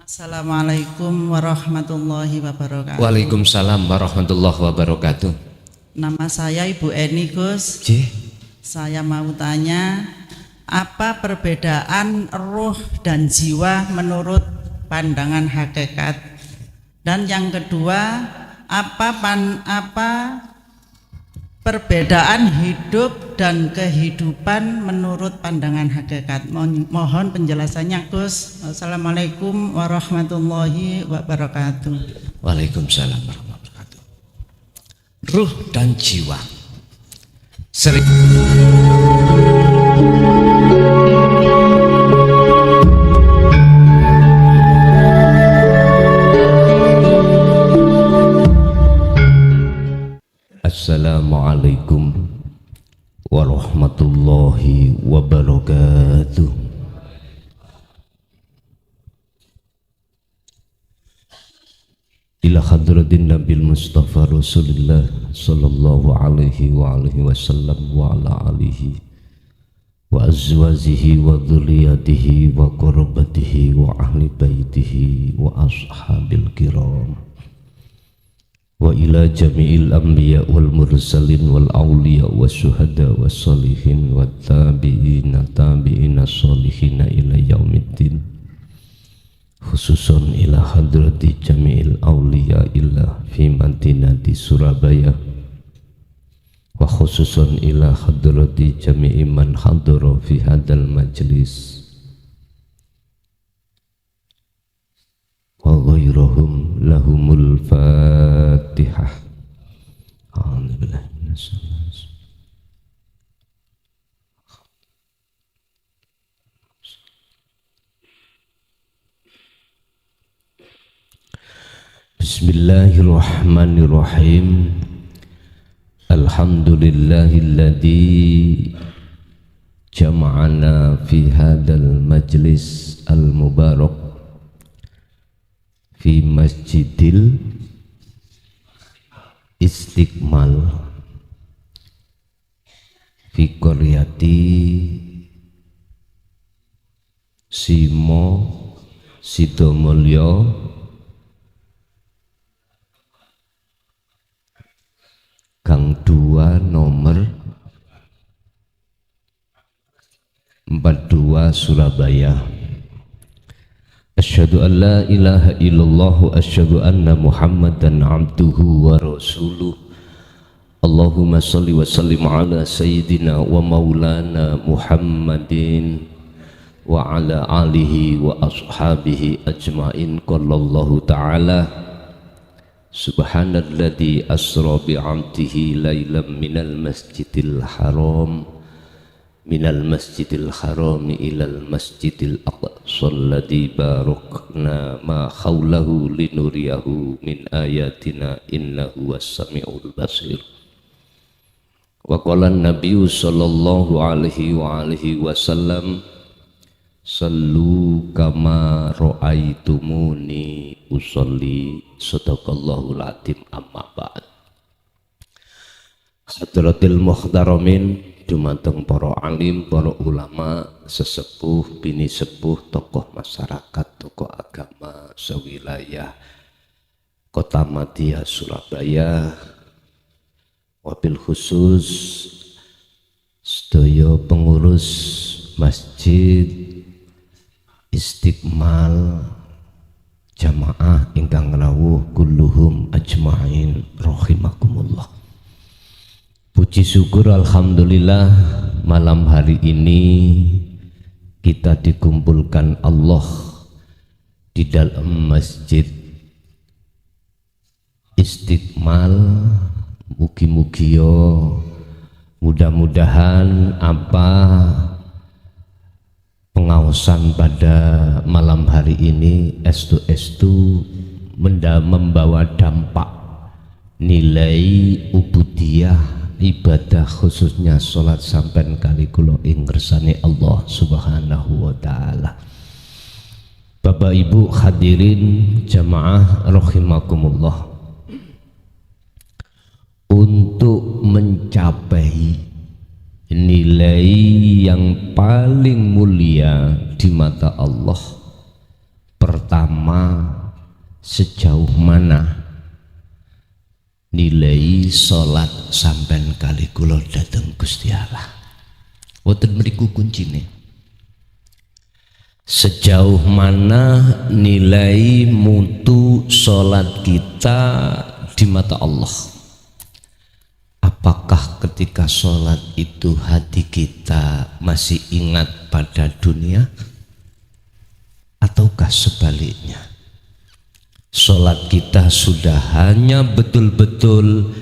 Assalamualaikum warahmatullahi wabarakatuh. Waalaikumsalam warahmatullahi wabarakatuh. Nama saya Ibu Eni, Gus. Saya mau tanya, apa perbedaan ruh dan jiwa menurut pandangan hakikat? Dan yang kedua, apa perbedaan hidup dan kehidupan menurut pandangan hakikat? Mohon penjelasannya, Gus. Assalamualaikum warahmatullahi wabarakatuh. Waalaikumsalam warahmatullahi wabarakatuh. Ruh dan jiwa. Assalamualaikum warahmatullahi wabarakatuh. Ila hadratin Nabil Mustafa Rasulullah sallallahu alaihi wa alihi wasallam wa ala alihi wa azwajihi wa dhurriyyatihi wa qurabatihi wa ahli baitihi wa ashabil kiram wa ila jami'il anbiya wal mursalin wal awliya was syuhada was sholihin wat tabi'ina sholihina ila yaumiddin, khususan ila hadrati jami'il awliya illa fi madinati Surabaya wa khususan ila hadrati jami'i man hadara fi hadal majlis wa ghairahum lahumul fatihah. Bismillahirrahmanirrahim. Alhamdulillahilladzi jama'ana fi hadal majlis al-mubarak fi masjidil Istiqmal fi qaryati Simo Sidomulyo Gang 2 nomor 42 Surabaya. Asyhadu an la ilaha illallah wa asyhadu anna Muhammadan abduhu wa rasuluh. Allahumma salli wa sallim ala sayyidina wa maulana Muhammadin wa ala alihi wa ashabihi ajmain. Qallallahu ta'ala subhanalladzi asra bi 'abdihi lailan minal masjidil haram ilal masjidil aqsa alladzi barakna ma haulahu linuriyahu min ayatina innahu was-sami'ul basir. Wa qala an-nabiyyu sallallahu alaihi wa alihi wasallam, sallu kama ra'aitumuni usolli. Sadaqallahul adzim. Amma ba'd. Hadratil muhtaramin, dumateng para alim, para ulama, sesepuh, bini sepuh, tokoh masyarakat, tokoh agama sewilayah Kota Madya Surabaya, wabil khusus sedaya pengurus Masjid Istiqmal jamaah ingkang rawuh kulluhum ajmain rahimakumullah. Puji syukur alhamdulillah, malam hari ini kita dikumpulkan Allah di dalam Masjid Istiqmal. Mugi-mugi mudah-mudahan apa pengawasan pada malam hari ini estu membawa dampak nilai ubudiyah ibadah, khususnya sholat sampean kali kula ing ngersane Allah subhanahu wa ta'ala. Bapak Ibu hadirin jamaah rahimakumullah, untuk mencapai nilai yang paling mulia di mata Allah, pertama, sejauh mana nilai salat sampean kali kula dhateng Gusti Allah. Wonten mriku kuncine. Sejauh mana nilai mutu salat kita di mata Allah. Apakah ketika salat itu hati kita masih ingat pada dunia, ataukah sebaliknya? Salat kita sudah hanya betul-betul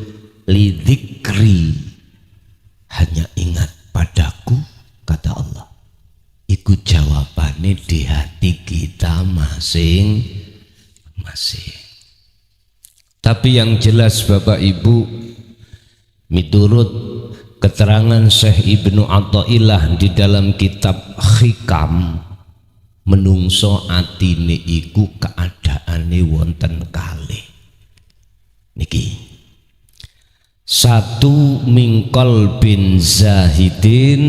lidzikri, hanya ingat padaku, kata Allah. Iku jawabannya di hati kita masing-masing. Tapi yang jelas Bapak Ibu, miturut keterangan Syekh Ibnu Athaillah di dalam kitab Hikam, menungso atine iku keadaane wonten kalih. Niki. Satu mingkol bin zahidin,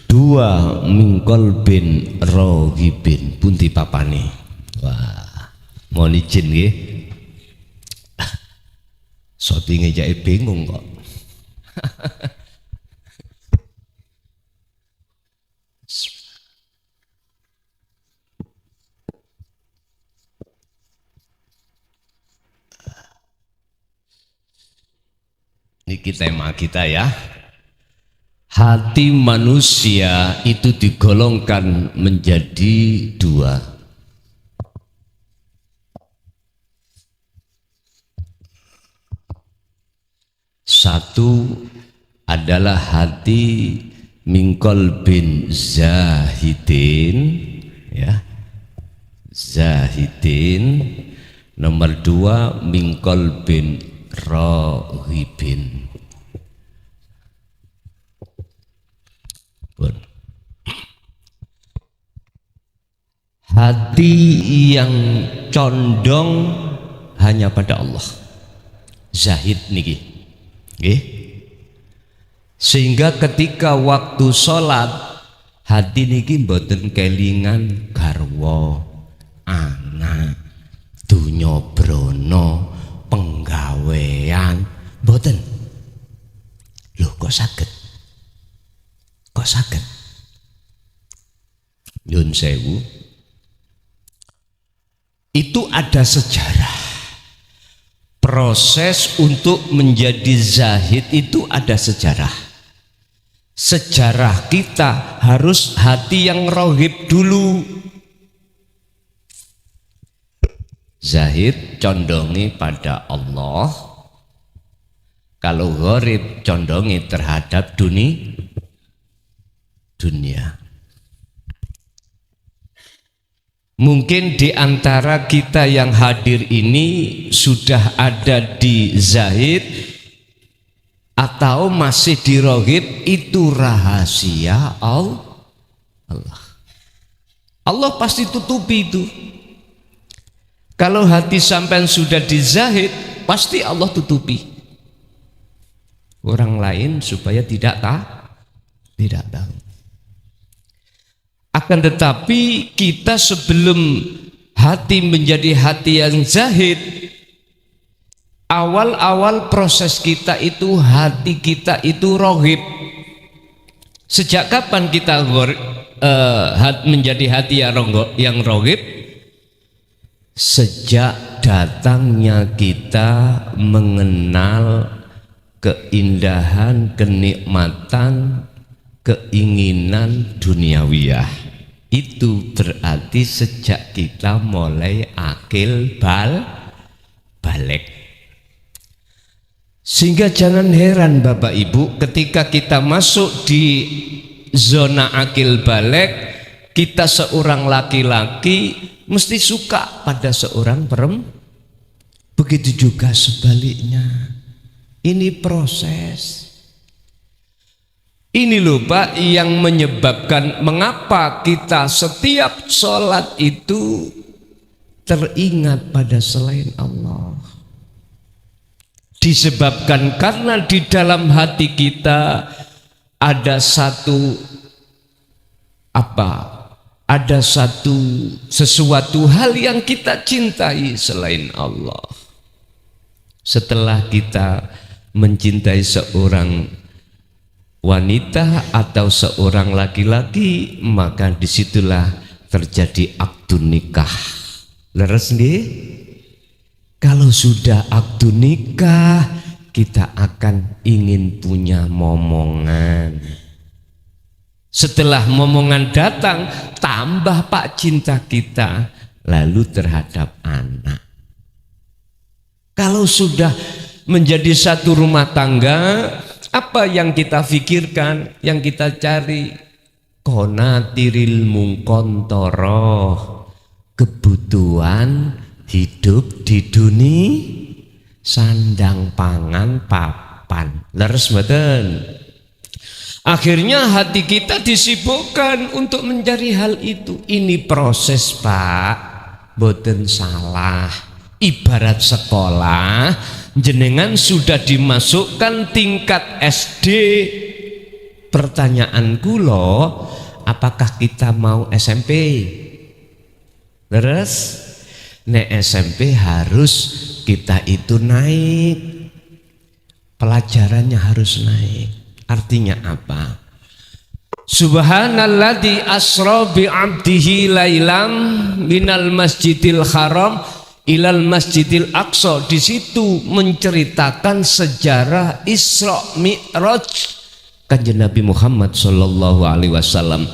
dua mingkol bin rohibin. Pundi papane? Wah, mohon izin nggih. Shooting aja bingung kok. Niki tema kita ya. Hati manusia itu digolongkan menjadi dua. Satu adalah hati mingkol bin zahidin, ya, zahidin. Nomor dua mingkol bin rohibin. Hati yang condong hanya pada Allah, zahid niki, nggih. Sehingga ketika waktu sholat, hati niki mboten kelingan garwa, anak, dunya brana, penggawean, mboten. Loh kok saged? Kok saged? Nyun sewu. Itu ada sejarah. Proses untuk menjadi zahid itu ada sejarah. Sejarah kita harus hati yang rohib dulu. Zahid condongi pada Allah. Kalau gharib condongi terhadap dunia. Mungkin di antara kita yang hadir ini sudah ada di zahid atau masih di rohib, itu rahasia Allah. Allah pasti tutupi itu. Kalau hati sampean sudah di zahid, pasti Allah tutupi. Orang lain supaya tidak tahu. Akan tetapi kita sebelum hati menjadi hati yang zahid, awal-awal proses kita itu hati kita itu rohib. Sejak kapan kita menjadi hati yang rohib? Sejak datangnya kita mengenal keindahan, kenikmatan, keinginan duniawiyah. Itu berarti sejak kita mulai akil balik. Sehingga jangan heran Bapak Ibu, ketika kita masuk di zona akil balik, kita seorang laki-laki mesti suka pada seorang perempuan. Begitu juga sebaliknya. Ini proses. Ini loh Pak yang menyebabkan mengapa kita setiap sholat itu teringat pada selain Allah. Disebabkan karena di dalam hati kita ada satu ada sesuatu hal yang kita cintai selain Allah. Setelah kita mencintai seorang wanita atau seorang laki-laki, maka disitulah terjadi akdun nikah. Leres nggih? Kalau sudah akdun nikah, kita akan ingin punya momongan. Setelah momongan datang, tambah pak cinta kita lalu terhadap anak. Kalau sudah menjadi satu rumah tangga, apa yang kita pikirkan, yang kita cari? Konatiril mungkontoro, kebutuhan hidup di dunia, sandang pangan papan. Leres mboten? Akhirnya hati kita disibukkan untuk mencari hal itu. Ini proses pak, mboten salah. Ibarat sekolah, jenengan sudah dimasukkan tingkat SD. Pertanyaanku loh, apakah kita mau SMP? Terus, nek SMP harus kita itu naik, pelajarannya harus naik. Artinya apa? Subhanalladzi asra bi 'abdihi lailam minal masjidil haram ilal masjidil aqsa. Di situ menceritakan sejarah Isra Mi'raj Kanjeng Nabi Muhammad sallallahu alaihi wasallam.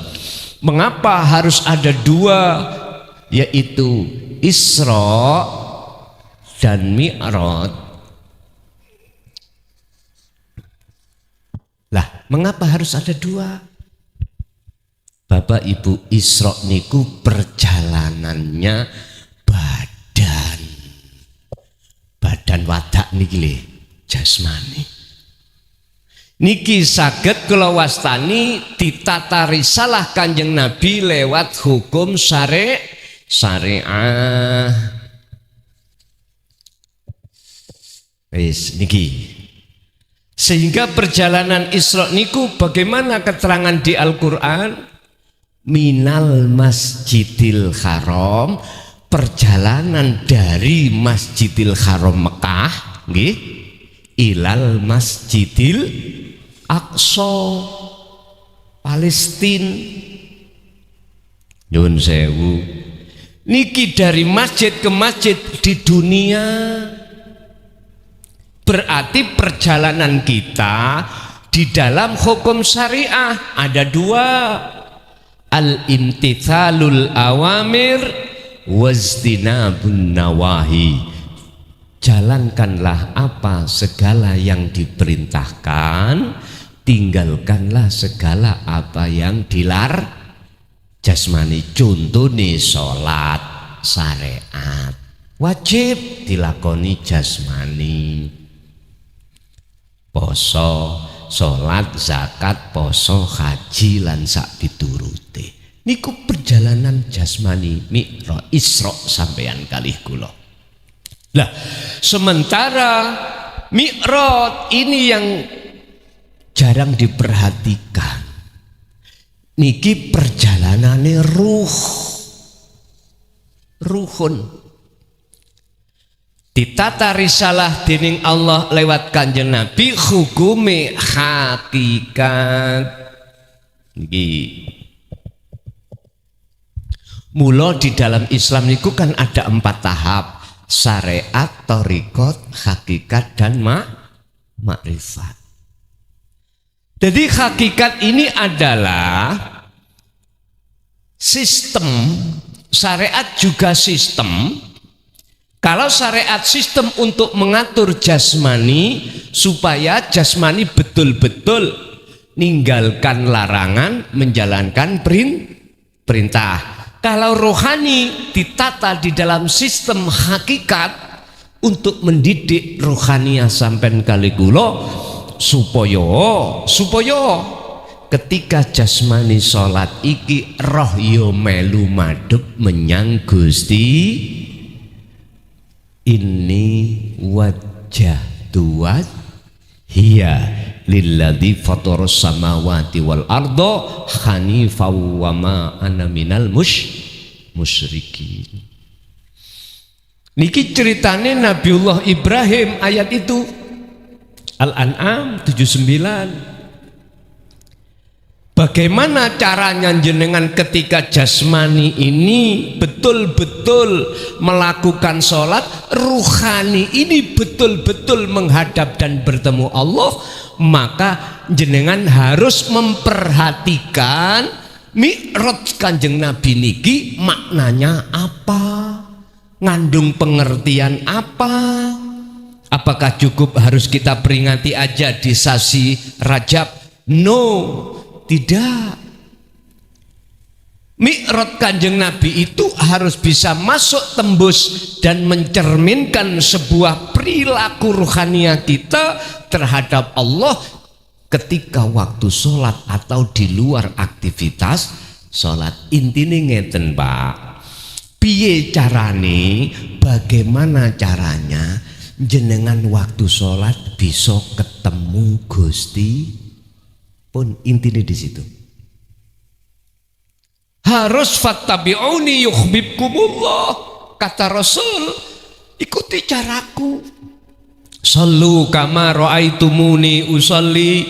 Mengapa harus ada dua, yaitu Isra dan Mi'raj? Lah, mengapa harus ada dua? Bapak Ibu, Isra niku perjalanannya badan wadak niki le, jasmani. Niki saged kula wastani ditata risalah Kanjeng Nabi lewat hukum syariah. Wis niki. Sehingga perjalanan Isra niku bagaimana keterangan di Al-Qur'an? Minal Masjidil Haram, perjalanan dari Masjidil Haram Mekah nggih ilal Masjidil Aqsa Palestina. Nyuwun sewu, niki dari masjid ke masjid di dunia. Berarti perjalanan kita di dalam hukum syariah ada dua, al-imtithalul awamir wazdinabun nawahi. Jalankanlah apa segala yang diperintahkan, tinggalkanlah segala apa yang dilarang. Jasmani, contoh nih sholat syariat wajib dilakoni jasmani. Poso, sholat, zakat, poso, haji lan sak piturute. Niku perjalanan jasmani Mi'raj Isra sampeyan kalih kula. Lah, sementara Mi'raj ini yang jarang diperhatikan. Niki perjalanane ruhun. Ditata risalah dening Allah lewat Kanjeng Nabi, hukume hakikat. Niki. Mula di dalam Islam niku kan ada 4 tahap: syariat, thariqat, hakikat dan makrifat. Jadi hakikat ini adalah sistem, syariat juga sistem. Kalau syariat sistem untuk mengatur jasmani supaya jasmani betul-betul ninggalkan larangan, menjalankan perintah. Kalau rohani ditata di dalam sistem hakikat untuk mendidik rohaniah sampean kali kula supaya ketika jasmani sholat iki roh yo melu madhep menyang Gusti. Ini wajah tuat hiya lilladzi fataras samawati wal arda hanifan wa ma ana minal musyrikin. Niki ceritane Nabiullah Ibrahim ayat itu Al-An'am 79. Bagaimana caranya jenengan ketika jasmani ini betul-betul melakukan sholat, ruhani ini betul-betul menghadap dan bertemu Allah, maka jenengan harus memperhatikan mi'raj Kanjeng Nabi niki maknanya apa, ngandung pengertian apa. Apakah cukup harus kita peringati aja di sasi Rajab? No, tidak. Mi'raj Kanjeng Nabi itu harus bisa masuk tembus dan mencerminkan sebuah perilaku ruhania kita terhadap Allah ketika waktu sholat atau di luar aktivitas sholat. Intinya ngeten Pak, piye carane, bagaimana caranya jenengan waktu sholat bisa ketemu Gusti pun, intinya di situ. Harus fattabi'uni yuhibbukumullah, kata Rasul, ikuti caraku. Sallu kama ra'aitumuni usolli,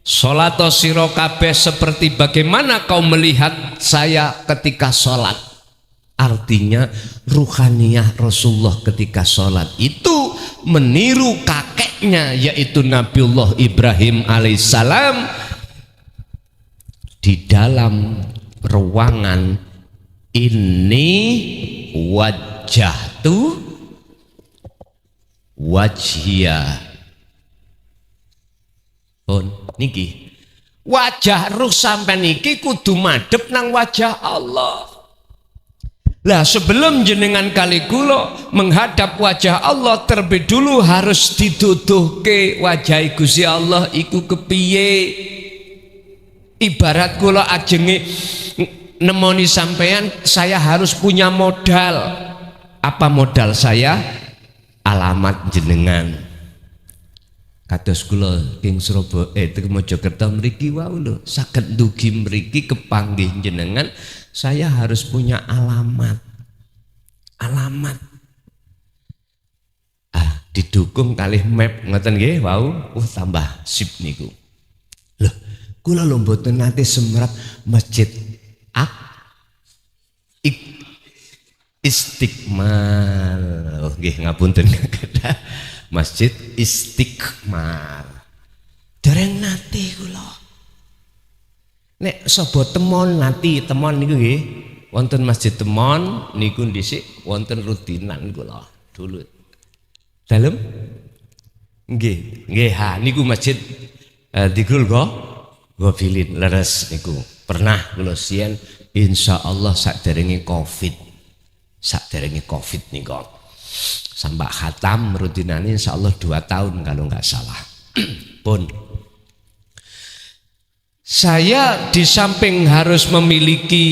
salat sira kabeh seperti bagaimana kau melihat saya ketika salat. Artinya ruhaniyah Rasulullah ketika sholat itu meniru kakeknya yaitu Nabiullah Ibrahim alaihissalam di dalam ruangan ini. Wajjahtu wajhiya pun niki wajah ruh sampai niki kudu madhep nang wajah Allah. Lah sebelum jenengan kali kula menghadap wajah Allah, terlebih dulu harus dituduhke wajah Gusti Allah iku kepiye. Ibarat kula ajenge nemoni sampean, saya harus punya modal. Apa modal saya? Alamat jenengan. Kados kula ing Surabaya teng Mojokerto mriki wau lho, saged ndugi mriki kepanggih jenengan. Saya harus punya alamat. Didukung kali map ngoten nggih, wau, tambah sip niku. Loh, kula lho mboten nate semrap Masjid Istiqmal. Oh nggih, ngapunten. Masjid Istiqmal. Dereng nate kula. Nek sapa temon nanti temon niku nggih wonten Masjid Temon niku dhisik wonten rutinan kula dulu. Dalem nggih ha niku Masjid Digrul Ghafilin leres niku. Pernah kula sien insyaallah saderenge Covid niku. Sampai khatam rutinane insyaallah 2 tahun kalau enggak salah. Pun saya di samping harus memiliki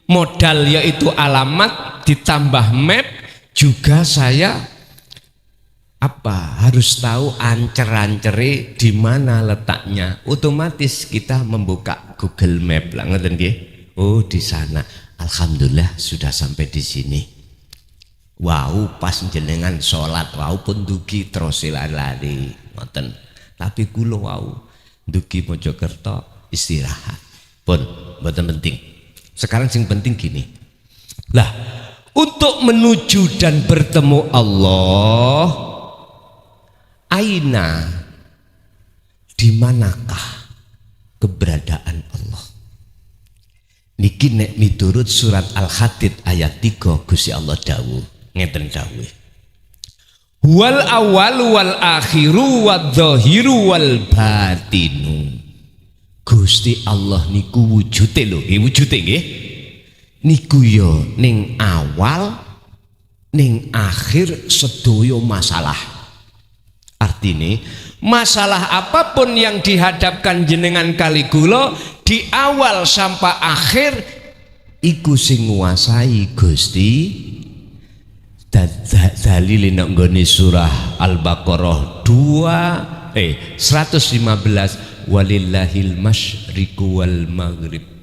modal yaitu alamat ditambah map, juga saya harus tahu ancer-ancere di mana letaknya. Otomatis kita membuka Google Map lah, ngoten nggih. Oh di sana. Alhamdulillah sudah sampai di sini. Wow, pas jenengan sholat, wow pun dugi terus lari ngoten. Tapi kula wow dugi Mojokerto istirahat pun mboten penting. Sekarang sing penting gini lah, untuk menuju dan bertemu Allah, aina di manakah keberadaan Allah niki nek miturut surat Al-Hadid ayat 3 Gusti Allah dawuh ngeten dawuh, wal awal wal akhiru wal zahiru wal batinu. Gusti Allah niku wujude lho, wujude nggih. Niku yo ning awal ning akhir sedaya masalah. Artine masalah apapun yang dihadapkan jenengan kali kula di awal sampai akhir iku sing nguasai Gusti. Dalil nang nggone surah Al-Baqarah 2 115 walillahil masyriqu wal maghrib.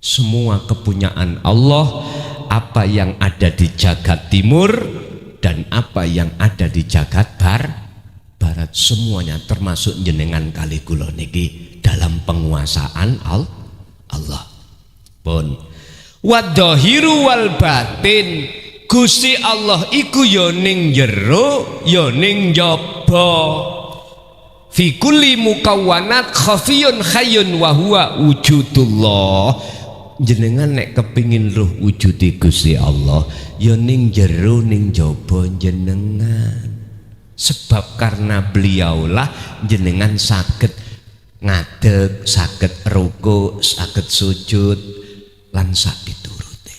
Semua kepunyaan Allah, apa yang ada di jagat timur dan apa yang ada di jagat barat, semuanya termasuk jenengan kali kula niki dalam penguasaan Allah. Pun wadzahiru wal batin, Gusti Allah iku ya ning jero ya ning njaba. Fi kulli mukawwanat khafiyun hayyun wa huwa wujudullah. Jenengan nek kepingin roh wujude Gusti Allah ya ning jero ning njaba jenengan. Sebab karena beliaulah jenengan saged ngadeg, saged ruku, saged sujud lan sak piturute.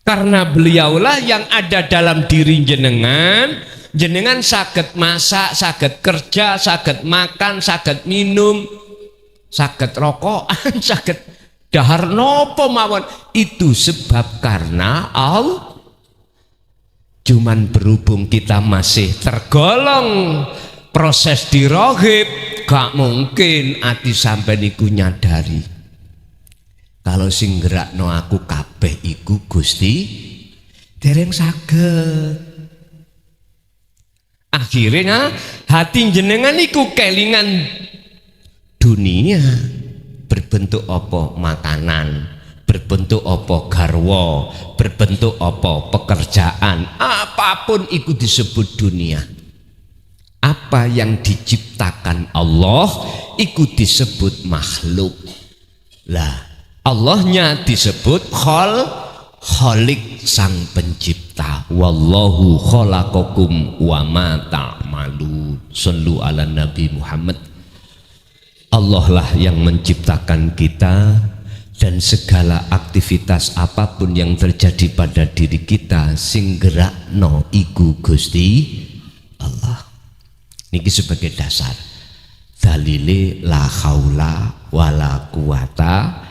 Karena beliaulah yang ada dalam diri jenengan, jenengan saged masak, saged kerja, saged makan, saged minum, saged rokokan, saged dahar nopo mawon. Itu sebab karena Allah. Cuman berhubung kita masih tergolong proses di rohib, gak mungkin ati sampai niku nyadari kalau sing gerakno aku kabeh iku Gusti dereng saged. Akhirnya hati jenengan iku kelingan dunia, berbentuk apa makanan, berbentuk apa garwa, berbentuk apa pekerjaan, apapun itu disebut dunia. Apa yang diciptakan Allah itu disebut makhluk. Lah Allahnya disebut Khalik, sang pencipta. Wallahu khalaqakum wa ma ta'malun. Shallu ala Nabi Muhammad. Allah lah yang menciptakan kita, dan segala aktivitas apapun yang terjadi pada diri kita sing gerakno iku Gusti Allah. Niki sebagai dasar. Dalile la haula wala quwata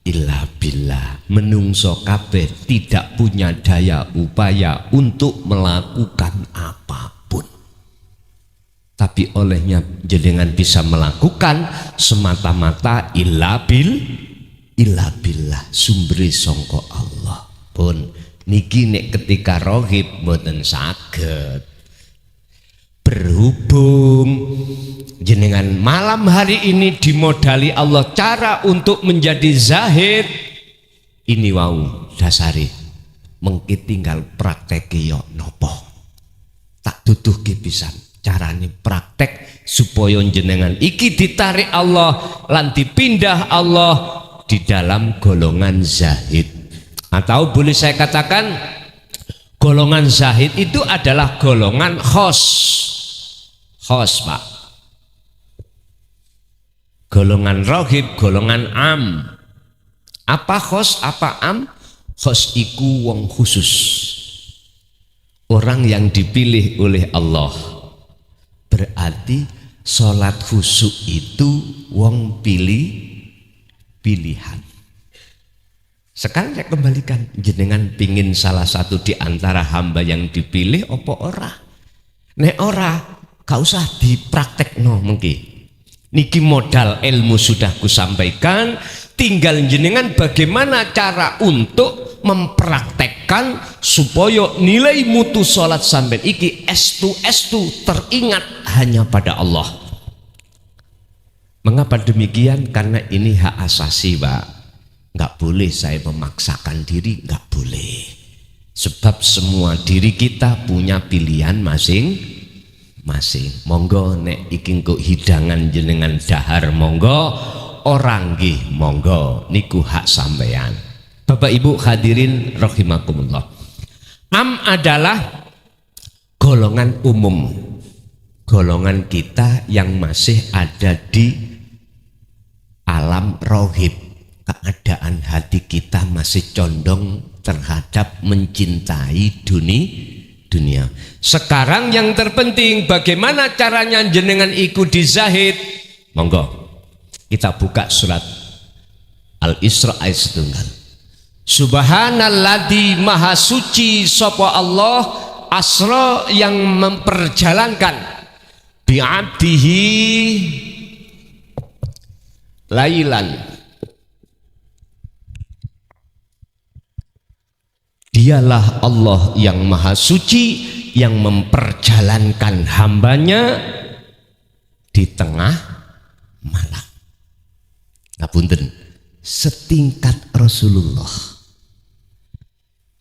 illa billah. Menungso kabeh tidak punya daya upaya untuk melakukan apapun. Tapi olehnya jenengan bisa melakukan semata-mata illa billah, sumbere sangka Allah. Pun niki nek ketika rohib mboten saged. Berhubung jenengan malam hari ini dimodali Allah cara untuk menjadi zahid, ini wau dasari mengki tinggal prakteki yo nopo tak tutuhke pisan carane praktek supaya jenengan iki ditarik Allah lan dipindah Allah di dalam golongan zahid. Atau boleh saya katakan golongan zahid itu adalah golongan khos Pak. Golongan rohib, golongan am. Apa khos, apa am? Khos iku wong khusus, orang yang dipilih oleh Allah. Berarti sholat khusyuk itu wong pilihan. Sekarang saya kembalikan, jenengan pingin salah satu di antara hamba yang dipilih opo ora? Nek ora, gak usah dipraktekno mengki. Niki modal ilmu sudah kusampaikan, tinggal jenengan bagaimana cara untuk mempraktekkan supaya nilai mutu salat sampai iki estu teringat hanya pada Allah. Mengapa demikian? Karena ini hak asasi, Pak. Nggak boleh saya memaksakan diri, nggak boleh. Sebab semua diri kita punya pilihan masing-masing. Monggo nek iki engko hidangan jenengan dahar monggo, orang nggih monggo, niku hak sampean. Bapak Ibu hadirin rahimakumullah. Am adalah golongan umum, golongan kita yang masih ada di alam rohib. Keadaan hati kita masih condong terhadap mencintai dunia. Sekarang yang terpenting bagaimana caranya jenengan ikut di zahid. Monggo kita buka surat Al-Isra ayat 1. Subhanalladzi maha suci sapa Allah asra yang memperjalankan bi'abdihi lailan. Dialah Allah yang maha suci yang memperjalankan hambanya di tengah malam. Ngapunten, setingkat Rasulullah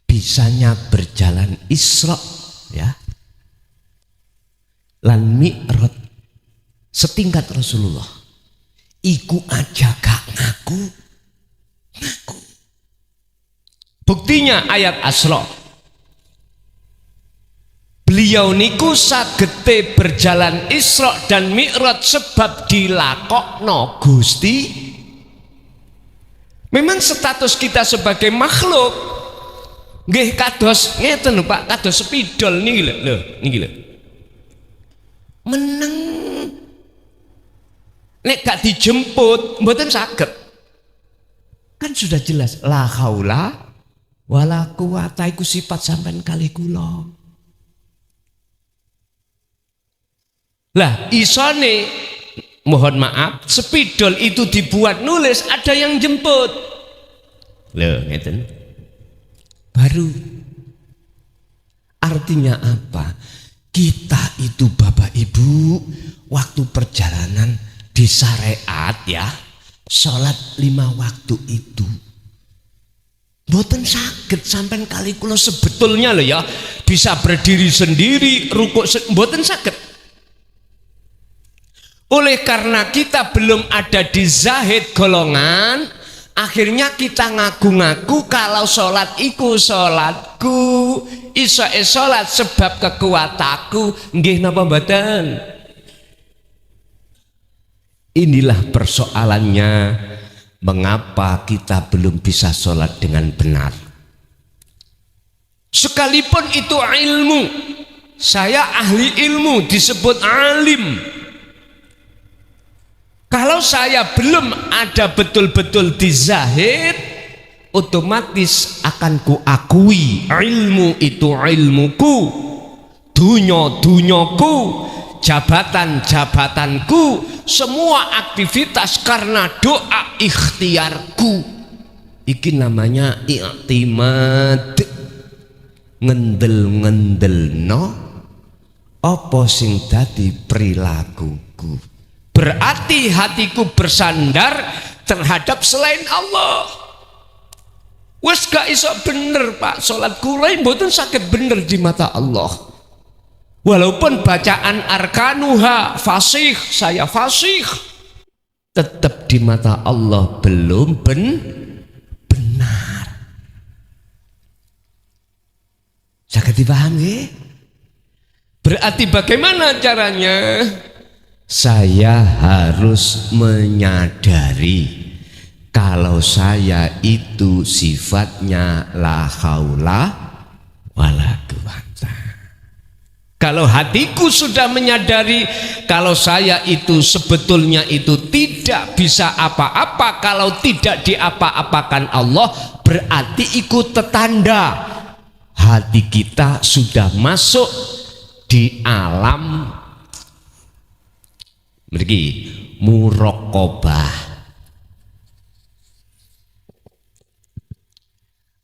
bisanya berjalan Isra ya lan Mi'raj, setingkat Rasulullah iku aja gak ngaku. Buktinya ayat Asra. Beliau niku sagete berjalan Isra dan Mi'raj sebab dilakokno Gusti. Memang status kita sebagai makhluk nggih kados ngeten lho Pak, kados spidol niki lho, niki lho. Meneng nek gak dijemput mboten saged. Kan sudah jelas la haula wala quwata iku sifat sampean kalih kula. Lah isone mohon maaf spidol itu dibuat nulis ada yang jemput. Loh ngeten. Baru artinya apa? Kita itu Bapak Ibu waktu perjalanan di syariat ya, sholat 5 waktu itu mboten saged sampean kali kula sebetulnya loh ya bisa berdiri sendiri rukuk mboten saged. Oleh karena kita belum ada di zahid golongan, akhirnya kita ngaku-ngaku kalau sholat iku sholatku, iso sholat sebab kekuataku, nggih napa mboten? Inilah persoalannya, mengapa kita belum bisa sholat dengan benar. Sekalipun itu ilmu, saya ahli ilmu disebut alim. Kalau saya belum ada betul-betul di zahid, otomatis akan kuakui ilmu itu ilmuku, dunya dunyaku, jabatan jabatanku, semua aktivitas karena doa ikhtiarku. Iki namanya i'timad, ngendel-ngendelno apa sing dadi perilakuku. Berarti hatiku bersandar terhadap selain Allah. Wes gak iso bener Pak, sholat kula mboten saged bener di mata Allah. Walaupun bacaan arkanuha fasih, saya fasih, tetap di mata Allah belum benar. Saged dipahami? Berarti bagaimana caranya? Saya harus menyadari kalau saya itu sifatnya la haula wala quwata. Kalau hatiku sudah menyadari kalau saya itu sebetulnya itu tidak bisa apa-apa kalau tidak diapa-apakan Allah, berarti ikut tetanda hati kita sudah masuk di alam mriki muraqabah.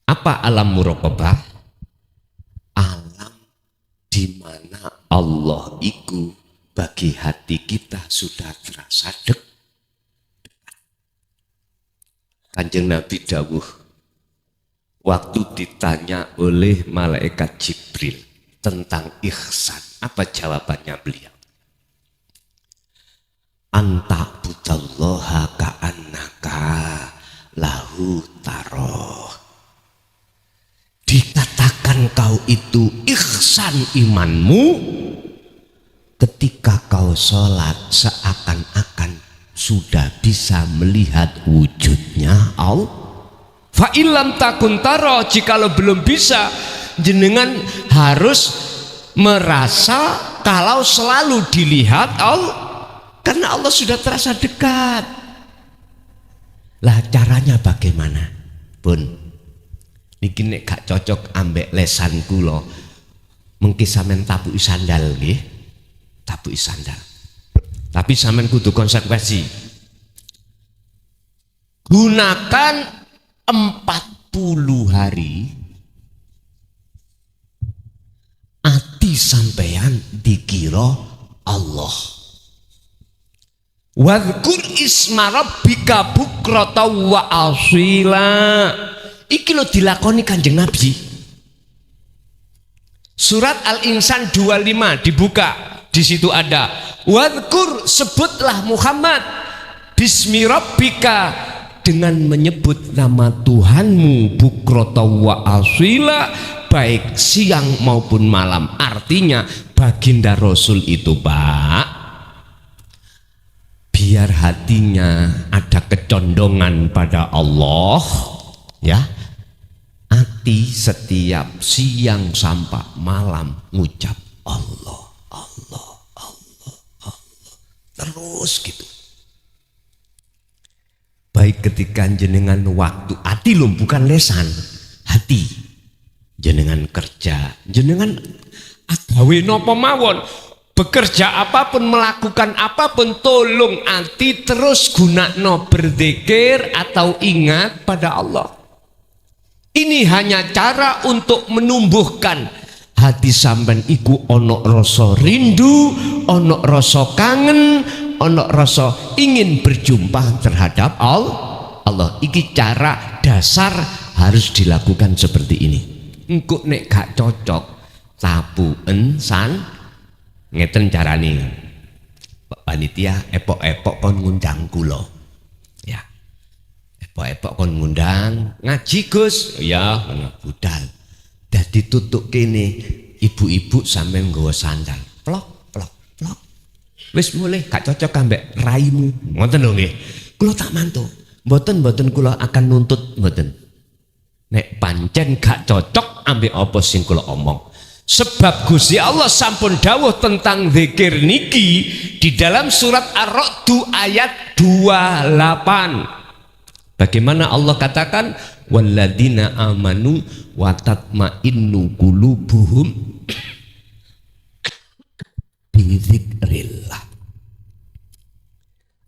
Apa alam muraqabah? Alam di mana Allah iku bagi hati kita sudah terasa dekat. Kanjeng Nabi dawuh waktu ditanya oleh malaikat Jibril tentang ihsan, apa jawabannya beliau? Anta budallaha ka'annaka lahu taroh. Dikatakan kau itu ihsan imanmu ketika kau sholat seakan-akan sudah bisa melihat wujudnya Allah. Fa illam takun taro, jikalau belum bisa, jenengan harus merasa kalau selalu dilihat Allah. Karena Allah sudah terasa dekat. Lah caranya bagaimana? Pun niki nek gak cocok ambek lesan kula, mengki sampean tapuki sandal nggih. Tapuki sandal. Tapi sampean kudu konsekuensi. Gunakan 40 hari ati sampean dikira Allah. Wadhkur isma rabbika bukrata wa asila. Iki lo dilakoni Kanjeng Nabi. Surat Al-Insan 25 dibuka, di situ ada wadhkur, sebutlah Muhammad bismi rabbika, dengan menyebut nama Tuhanmu, bukrata wa asila, baik siang maupun malam. Artinya baginda Rasul itu, Pak, biar hatinya ada kecondongan pada Allah, ya, hati setiap siang sampai malam ngucap Allah, Allah, Allah, Allah, terus gitu. Baik ketika jenengan waktu hati loh, bukan lesan, hati jenengan kerja, jenengan agawe napa mawon, bekerja apapun, melakukan apapun, tolong hati terus gunakno berzikir atau ingat pada Allah. Ini hanya cara untuk menumbuhkan hati sampean iku ono rasa rindu, ono rasa kangen, ono rasa ingin berjumpa terhadap Allah. Iki cara dasar harus dilakukan seperti ini. Engko nek gak cocok tapuken san ngeten carane. Pak panitia epok-epok kon ngundang kula. Ya. Epok-epok kon ngundang ngaji Gus. Ya, budal. Dadi tutuk kene ibu-ibu sampean nggawa sandal. Plok plok plok. Wis mulai gak cocok ambek raimu. Ngoten lho nggih. Kula tak mantu. Mboten kula akan nuntut mboten. Nek pancen gak cocok ambek apa sing kula omong. Sebab Gusti Allah sampun dawuh tentang zikir niki di dalam surat Ar-Ra'd ayat 28. Bagaimana Allah katakan walladzina amanu wa tatma'innu qulubuhum bi dzikrillah.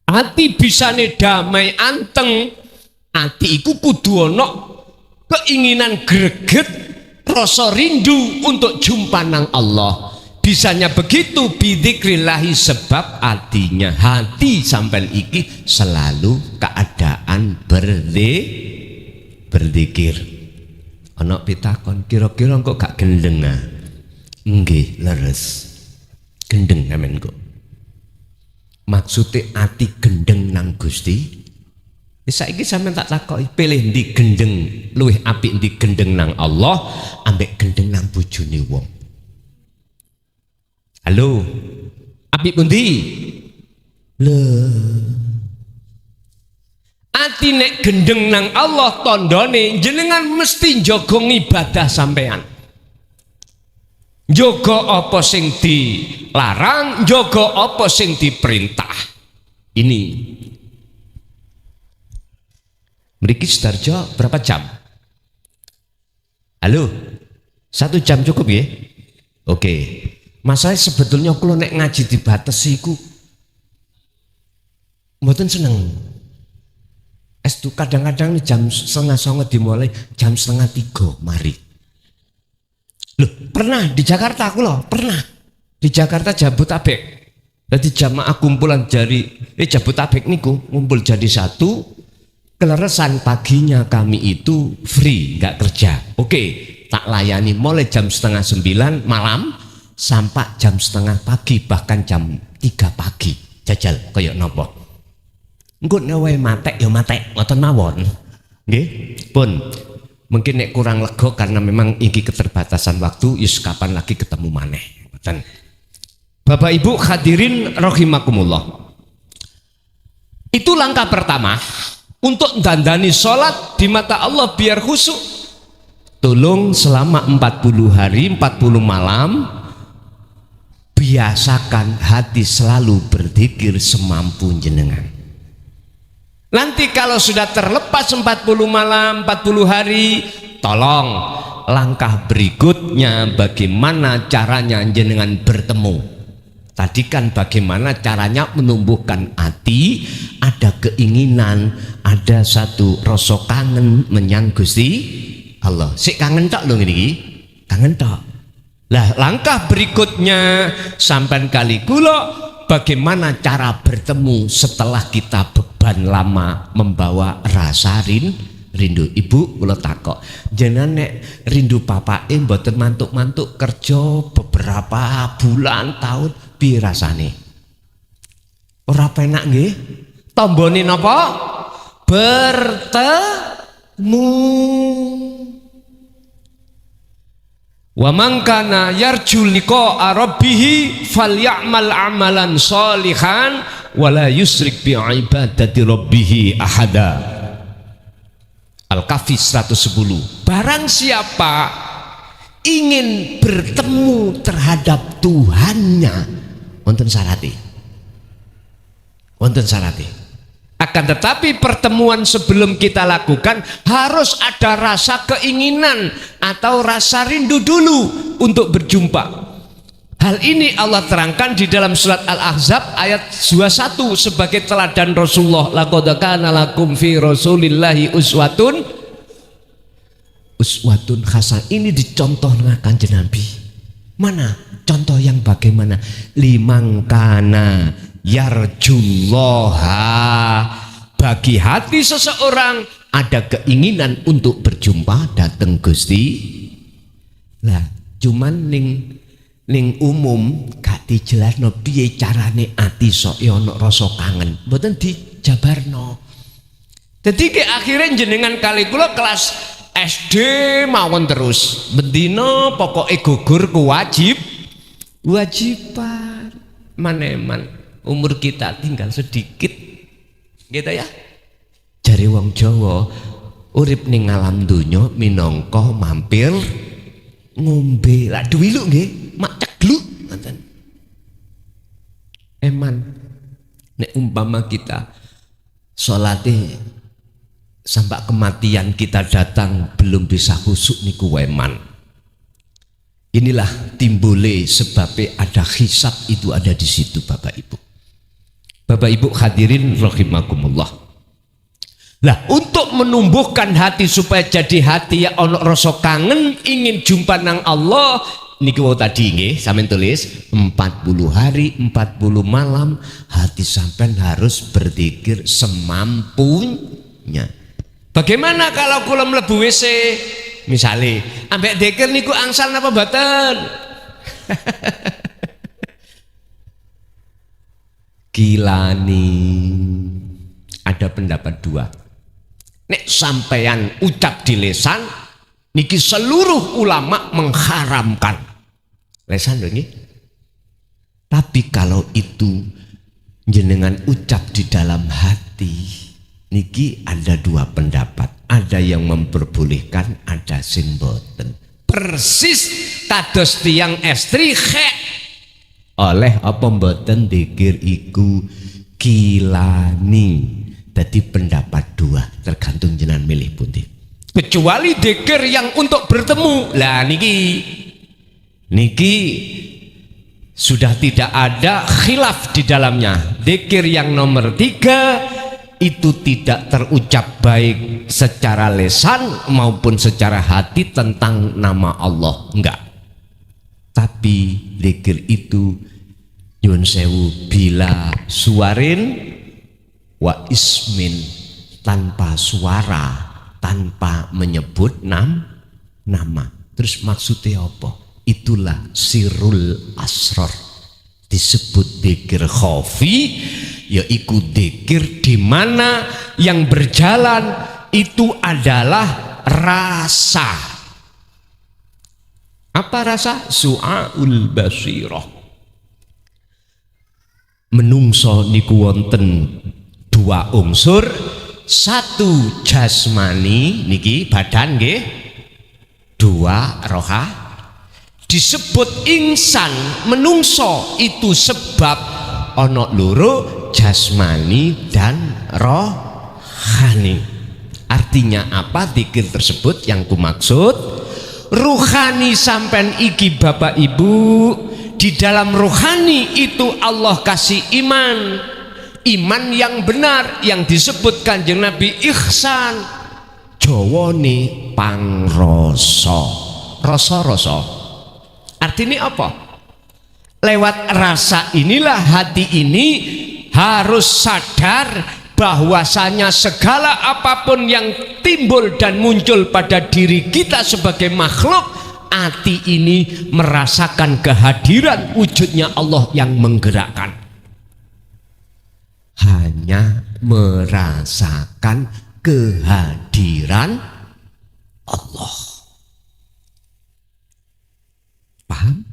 Ati bisane damai anteng, ati iku kudu ana keinginan greget, rasa rindu untuk jumpa nang Allah. Bisanya begitu bidzikrillahi, sebab artinya hati sampean iki selalu keadaan berzikir. Ana pitakon, kira-kira kok gak gendeng ah? Nggih, leres. Gendeng amen kok. Maksudnya ati gendeng nang Gusti. Saiki sampean tak takoki, pilih ndi gendeng luwih apik, ndi gendeng nang Allah ambek gendeng nang bojone wong. Halo, apik pundi? Ati nek gendeng nang Allah tandane jenengan mesti njaga ibadah sampean. Njaga apa sing dilarang, njaga apa sing diperintah. Ini. Mriki Sudarjo berapa jam? Halo, 1 jam cukup ya? Oke. Masalah sebetulnya kalau nek ngaji dibatasi iku mboten seneng. Estu kadang-kadang jam 2:30 dimulai, jam 2:30 mari. Loh, pernah di Jakarta aku loh, pernah. Di Jakarta Jabotabek. Jadi jamaah kumpulan dari Jabotabek niku ngumpul jadi satu. Keleresan paginya kami itu free, nggak kerja. Oke, tak layani mulai jam 8:30 malam sampai jam 5:30 pagi, bahkan jam 3 pagi. Jajal kayak nopo. Engko nek matek ya matek, ngoten mawon. Nggih, pun. Mungkin nek kurang lega karena memang iki keterbatasan waktu, yus kapan lagi ketemu maneh. Ngoten. Bapak Ibu hadirin rahimakumullah. Itu langkah pertama. Untuk dandani sholat di mata Allah biar khusyuk. Tolong selama 40 hari 40 malam biasakan hati selalu berzikir semampu jenengan. Nanti kalau sudah terlepas 40 malam 40 hari, tolong langkah berikutnya bagaimana caranya jenengan bertemu. Tadi kan bagaimana caranya menumbuhkan hati, ada keinginan, ada satu rasa kangen menyang Gusti Allah. Sik kangen tok lho niki. Kangen tok. Lah langkah berikutnya sampean kali kula bagaimana cara bertemu setelah kita beban lama membawa rasa rindu. Ibu kula takok, jenengan nek rindu bapake mboten mantuk-mantuk kerja beberapa bulan tahun piye rasane? Ora penak nggih? Tombone napa? Bertemu. Wa man kana yarju liqa'a rabbih falyamal amalan sholihan wala yusrik bi ibadati rabbih ahada. Al-Kahfi 110. Barang siapa ingin bertemu terhadap Tuhannya, wonten syarate. Wonten syarate. Akan tetapi pertemuan sebelum kita lakukan harus ada rasa keinginan atau rasa rindu dulu untuk berjumpa. Hal ini Allah terangkan di dalam surat Al-Ahzab ayat 21 sebagai teladan Rasulullah. Laqad kana lakum fi Rasulillahi uswatun hasanah. Ini dicontohkan Kanjeng Nabi. Mana contoh yang bagaimana? Liman kana yarjullaha, bagi hati seseorang ada keinginan untuk berjumpa datang Gusti. Lah cuman ning umum gak dijelasno piye carane ati sok ya ono rasa kangen, mboten dijabarno. Dadi ke akhirnya jenengan kali kula kelas SD mawon terus bendina pokoke gugur kewajiban maneman. Umur kita tinggal sedikit gitu ya. Jare wong Jawa urip ning alam donya minangka mampir ngombe. Lah duwilu nggih mak cegluk ngoten. Eman nek umpama kita salate sampai kematian kita datang belum bisa khusyuk niku eman. Inilah timbule sebabnya ada hisab, itu ada di situ Bapak Ibu. Bapak Ibu hadirin rahimakumullah. Lah untuk menumbuhkan hati supaya jadi hati ya ono rasa kangen ingin jumpa nang Allah niki wau tadi nggih sampean tulis 40 hari 40 malam hati sampean harus berzikir semampunya. Bagaimana kalau kula mlebu WC misale ambek dzikir niku angsal napa mboten? Kilani ada pendapat dua. Nek sampeyan ucap di lesan niki seluruh ulama mengharamkan. Lesan lho nggih. Tapi kalau itu jenengan ucap di dalam hati niki ada dua pendapat. Ada yang memperbolehkan, ada sing boten. Persis kados tiyang estri khek oleh apa mboten dzikir iku kilani. Jadi pendapat dua, tergantung jenengan milih pundi. Kecuali dzikir yang untuk bertemu. Lah niki sudah tidak ada khilaf di dalamnya. Dzikir yang nomor 3 itu tidak terucap baik secara lesan maupun secara hati tentang nama Allah, enggak. Tapi dzikir itu nyuwun sewu bila suarin wa ismin, tanpa suara, tanpa menyebut nama. Terus maksudnya apa? Itulah sirrul asrar. Disebut dzikir khafi, yaitu dzikir di mana yang berjalan itu adalah rasa. Apa rasa? Su'aul basirah. Menungso niku wonten dua unsur, satu jasmani niki badan nggih, dua roha. Disebut insan menungso itu sebab ono loro, jasmani dan rohani. Artinya apa dzikir tersebut yang kumaksud? Ruhani sampean iki Bapak Ibu di dalam rohani itu Allah kasih iman yang benar yang disebut Kanjeng Nabi ihsan. Jawane pangrasa, rasa-rasa. Artinya apa? Lewat rasa inilah hati ini harus sadar bahwasanya segala apapun yang timbul dan muncul pada diri kita sebagai makhluk, hati ini merasakan kehadiran wujudnya Allah yang menggerakkan. Hanya merasakan kehadiran Allah. Paham?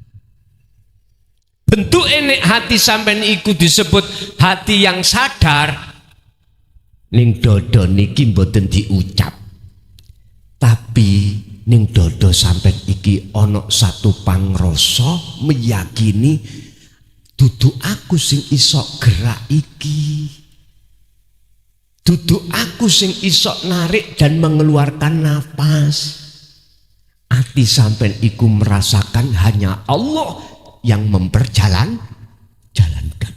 Bentuk enek hati sampean iku disebut hati yang sadar. Ning dodo niki mboten diucap. Tapi ning dodo sampean iki ana satu pangrasa meyakini dudu aku sing iso gerak iki. Dudu aku sing iso narik dan mengeluarkan nafas. Hati sampean iku merasakan hanya Allah yang jalankan.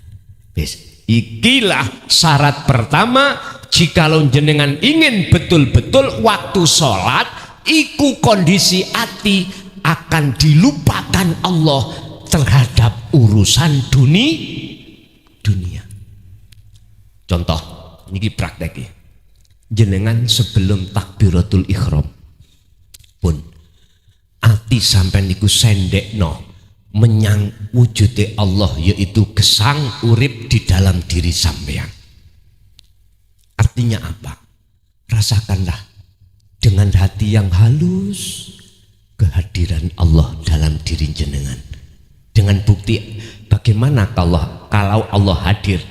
Wis, ikilah syarat pertama jikalau jenengan ingin betul-betul waktu sholat iku kondisi hati akan dilupakan Allah terhadap urusan dunia. Contoh, ini praktek jenengan sebelum takbiratul ihram pun hati sampean niku sendekno menyang wujude Allah, yaitu gesang urip di dalam diri sampean. Artinya apa? Rasakanlah dengan hati yang halus kehadiran Allah dalam diri jenengan. Dengan bukti bagaimana kalau Allah hadir?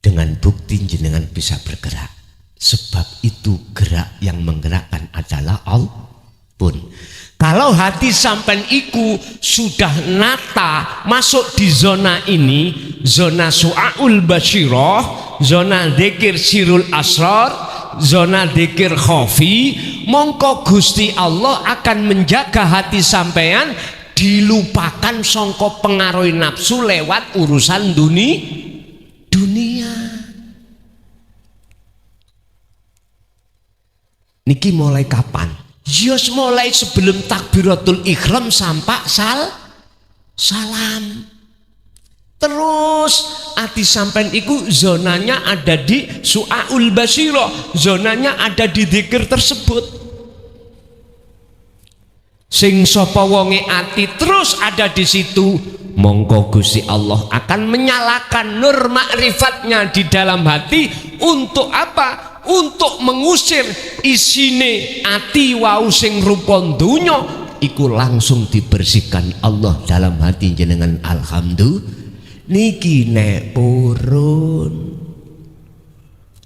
Dengan bukti jenengan bisa bergerak. Sebab itu gerak yang menggerakkan adalah Allah pun. Kalau hati sampean iku sudah nata masuk di zona ini, zona su'aul basyirah, zona dzikir sirul asrar, zona dzikir khafi, mongko Gusti Allah akan menjaga hati sampean dilupakan sangka pengaruh nafsu lewat urusan dunia. Niki mulai kapan? Yos mulai sebelum takbiratul ihram sampai salam. Terus hati sampean iku zonanya ada di su'aul basyirah, zonanya ada di dzikir tersebut. Sing sapa wonge ati terus ada di situ, mongko Gusti Allah akan menyalakan nur makrifatnya di dalam hati untuk apa? Untuk mengusir isine ati wau sing rupa donya iku langsung dibersihkan Allah dalam hati jenengan. Alhamdulillah niki nek purun.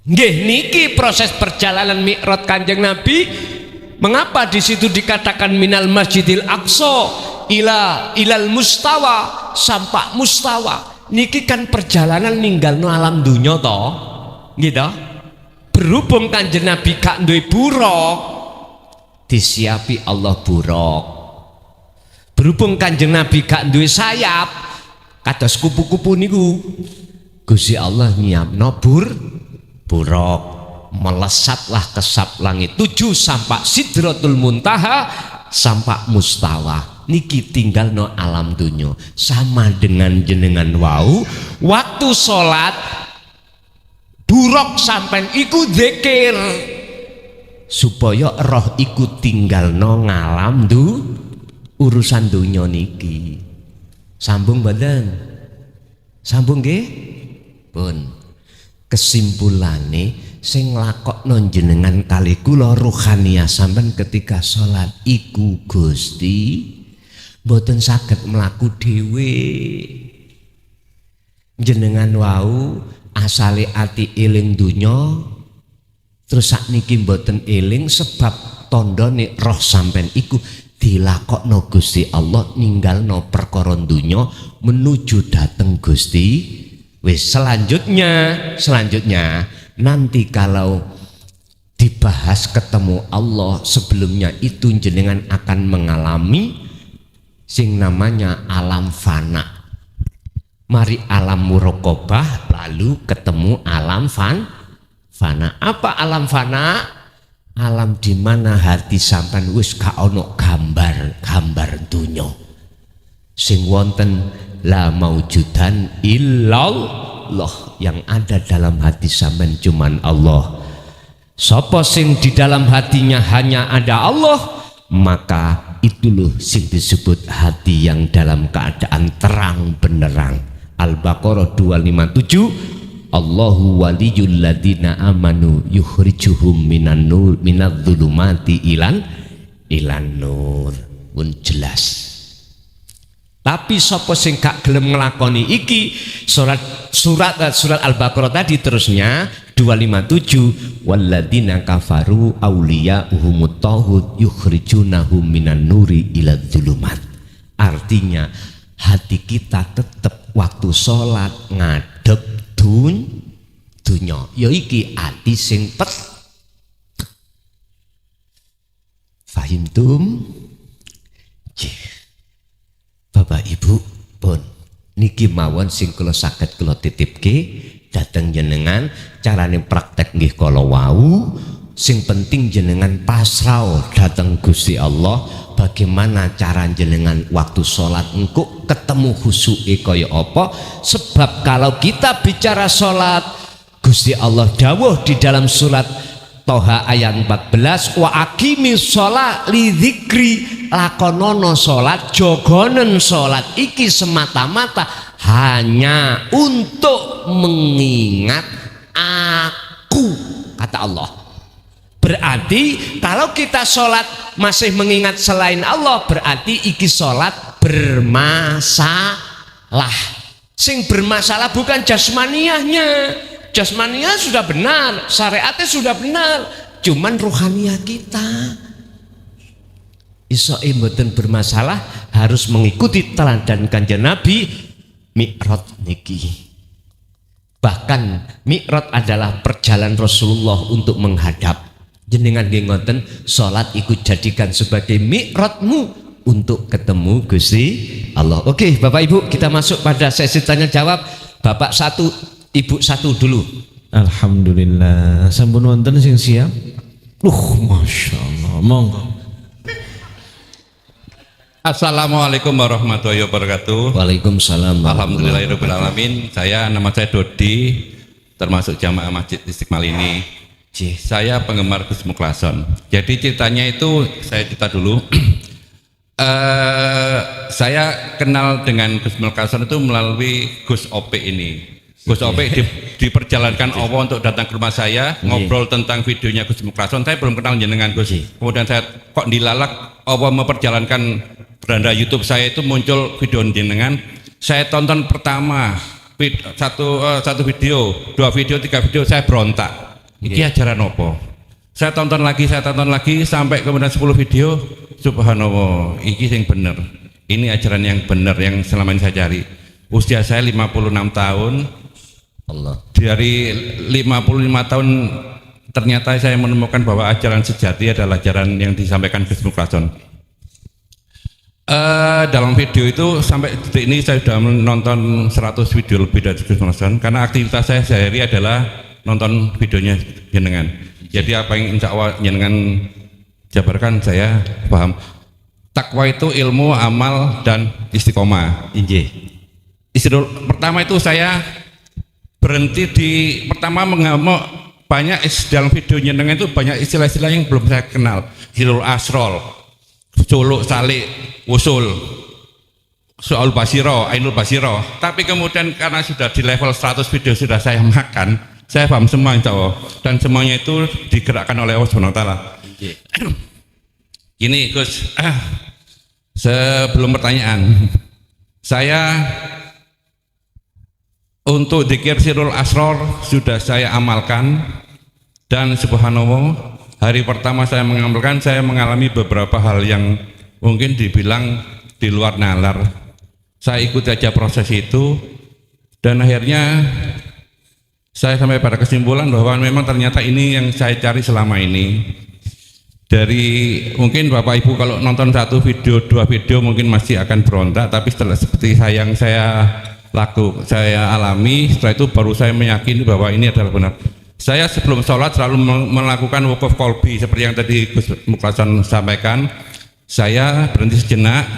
Nggih, niki proses perjalanan Mi'raj Kanjeng Nabi. Mengapa di situ dikatakan minal Masjidil Aqsa ilal mustawa sampai mustawa? Niki kan perjalanan ninggalno alam dunya to, gitu. Berhubung Kanjeng Nabi gak duwe buruk, disiapi Allah buruk. Berhubung Kanjeng Nabi gak duwe sayap, kados kupu-kupu niku, Gusti Allah nyiapno buruk. Melesatlah kesap langit 7 sampai Sidratul Muntaha sampai mustawa. Niki tinggal no alam dunya. Sama dengan jenengan wau waktu sholat buruk sampean iku dzikir supaya roh iku tinggal no ngalam urusan dunya niki. Sambung badan, sambung nggih pun. Kesimpulane sing lakokno jenengan kali kula ruhaniyah sampean ketika sholat iku Gusti mboten saged mlaku dhewe. Jenengan wau asale ati eling dunya terus sakniki mboten eling sebab tandane roh sampean iku dilakokno Gusti Allah ninggalno perkara dunya menuju dateng Gusti. Wis selanjutnya nanti kalau dibahas ketemu Allah sebelumnya itu jenengan akan mengalami sing namanya alam fana. Mari alam muraqabah lalu ketemu alam fana. Apa alam fana? Alam di mana hati sampean wis gak ono gambar dunya. Sing wonten la maujudan illallah, yang ada dalam hati sampean cuman Allah. Sapa sing di dalam hatinya hanya ada Allah, maka itu loh sing disebut hati yang dalam keadaan terang benderang. Al-Baqarah 257, Allahu waliyul ladina amanu yukhrijuhum minan nur minadh-dhulumati ilan nur. Pun jelas. Tapi sapa sing gak gelem nglakoni iki, surat Al-Baqarah tadi terusnya 257, walladina kafaru auliya'uhumut taghut yukhrijunahum minan nuri ila dzulumat. Artinya hati kita tetap waktu sholat ngadep dunya, ya iki ati sing fahimtum. Bapak Ibu pun niki mawon sing kula saged kula titipke dateng jenengan, carane praktek nggih kala wau. Sing penting jenengan pasrah dateng Gusti Allah. Bagaimana cara jenengan waktu sholat engkau ketemu khusyuke kaya apa? Sebab kalau kita bicara sholat, Gusti Allah dawuh di dalam surat Toha ayat 14, wa aqimi sholat li dzikri, lakonono sholat, jogonen sholat iki semata-mata hanya untuk mengingat aku, kata Allah. Berarti kalau kita sholat masih mengingat selain Allah, berarti iki sholat bermasalah. Sing bermasalah bukan jasmaniahnya. Jasmaniah sudah benar, syariatnya sudah benar, cuman ruhaniah kita iso mboten bermasalah. Harus mengikuti teladan Kanjeng Nabi Mi'raj niki. Bahkan Mi'raj adalah perjalanan Rasulullah untuk menghadap. Jenengan nggih ngoten, salat ikut jadikan sebagai mi'rajmu untuk ketemu Gusti Allah. Oke, Bapak Ibu, kita masuk pada sesi tanya jawab. Bapak satu, Ibu satu dulu. Alhamdulillah, sampun wonten sing siap. Masya Allah, monggo. Assalamualaikum warahmatullahi wabarakatuh. Waalaikumsalam. Alhamdulillahirabbil alamin. Nama saya Dodi, termasuk jamaah Masjid Istiqlal ini. Saya penggemar Gus Muklason. Jadi ceritanya itu saya cerita dulu. Saya kenal dengan Gus Muklason itu melalui Gus Ope ini. Gus Ope diperjalankan Allah untuk datang ke rumah saya, ngobrol tentang videonya Gus Muklason. Saya belum kenal jenengan Gus. Kemudian saya kok dilalak Allah memperjalankan beranda YouTube saya itu muncul video jenengan. Saya tonton pertama satu video, dua video, tiga video, saya berontak. Iki ajaran apa? Saya tonton lagi sampai kemudian 10 video. Subhanallah, iki yang bener. Ini ajaran yang bener yang selama ini saya cari. Usia saya 56 tahun. Allah. Dari 55 tahun ternyata saya menemukan bahwa ajaran sejati adalah ajaran yang disampaikan Gus Muklason. Dalam video itu sampai detik ini saya sudah menonton 100 video lebih dari Gus Muklason, karena aktivitas saya sehari adalah nonton videonya jenengan. Jadi apa yang insya Allah jenengan jabarkan saya paham. Takwa itu ilmu, amal, dan istiqomah. Pertama itu saya berhenti di pertama mengamuk banyak dalam video jenengan itu banyak istilah-istilah yang belum saya kenal. Hilul asrol, suluk salik, usul, soal basiro, ainul basiro. Tapi kemudian karena sudah di level 100 video sudah saya makan, saya paham semua insya Allah, dan semuanya itu digerakkan oleh Allah SWT. Ini Gus, sebelum pertanyaan, saya untuk dzikir sirul asror sudah saya amalkan, dan subhanallah hari pertama saya mengamalkan, saya mengalami beberapa hal yang mungkin dibilang di luar nalar. Saya ikut aja proses itu, dan akhirnya saya sampai pada kesimpulan bahwa memang ternyata ini yang saya cari selama ini. Dari mungkin Bapak Ibu kalau nonton satu video, dua video mungkin masih akan berontak, tapi setelah seperti yang saya alami, setelah itu baru saya meyakini bahwa ini adalah benar. Saya sebelum sholat selalu melakukan wukuf qalbi seperti yang tadi Gus Mukhlason sampaikan. Saya berhenti sejenak,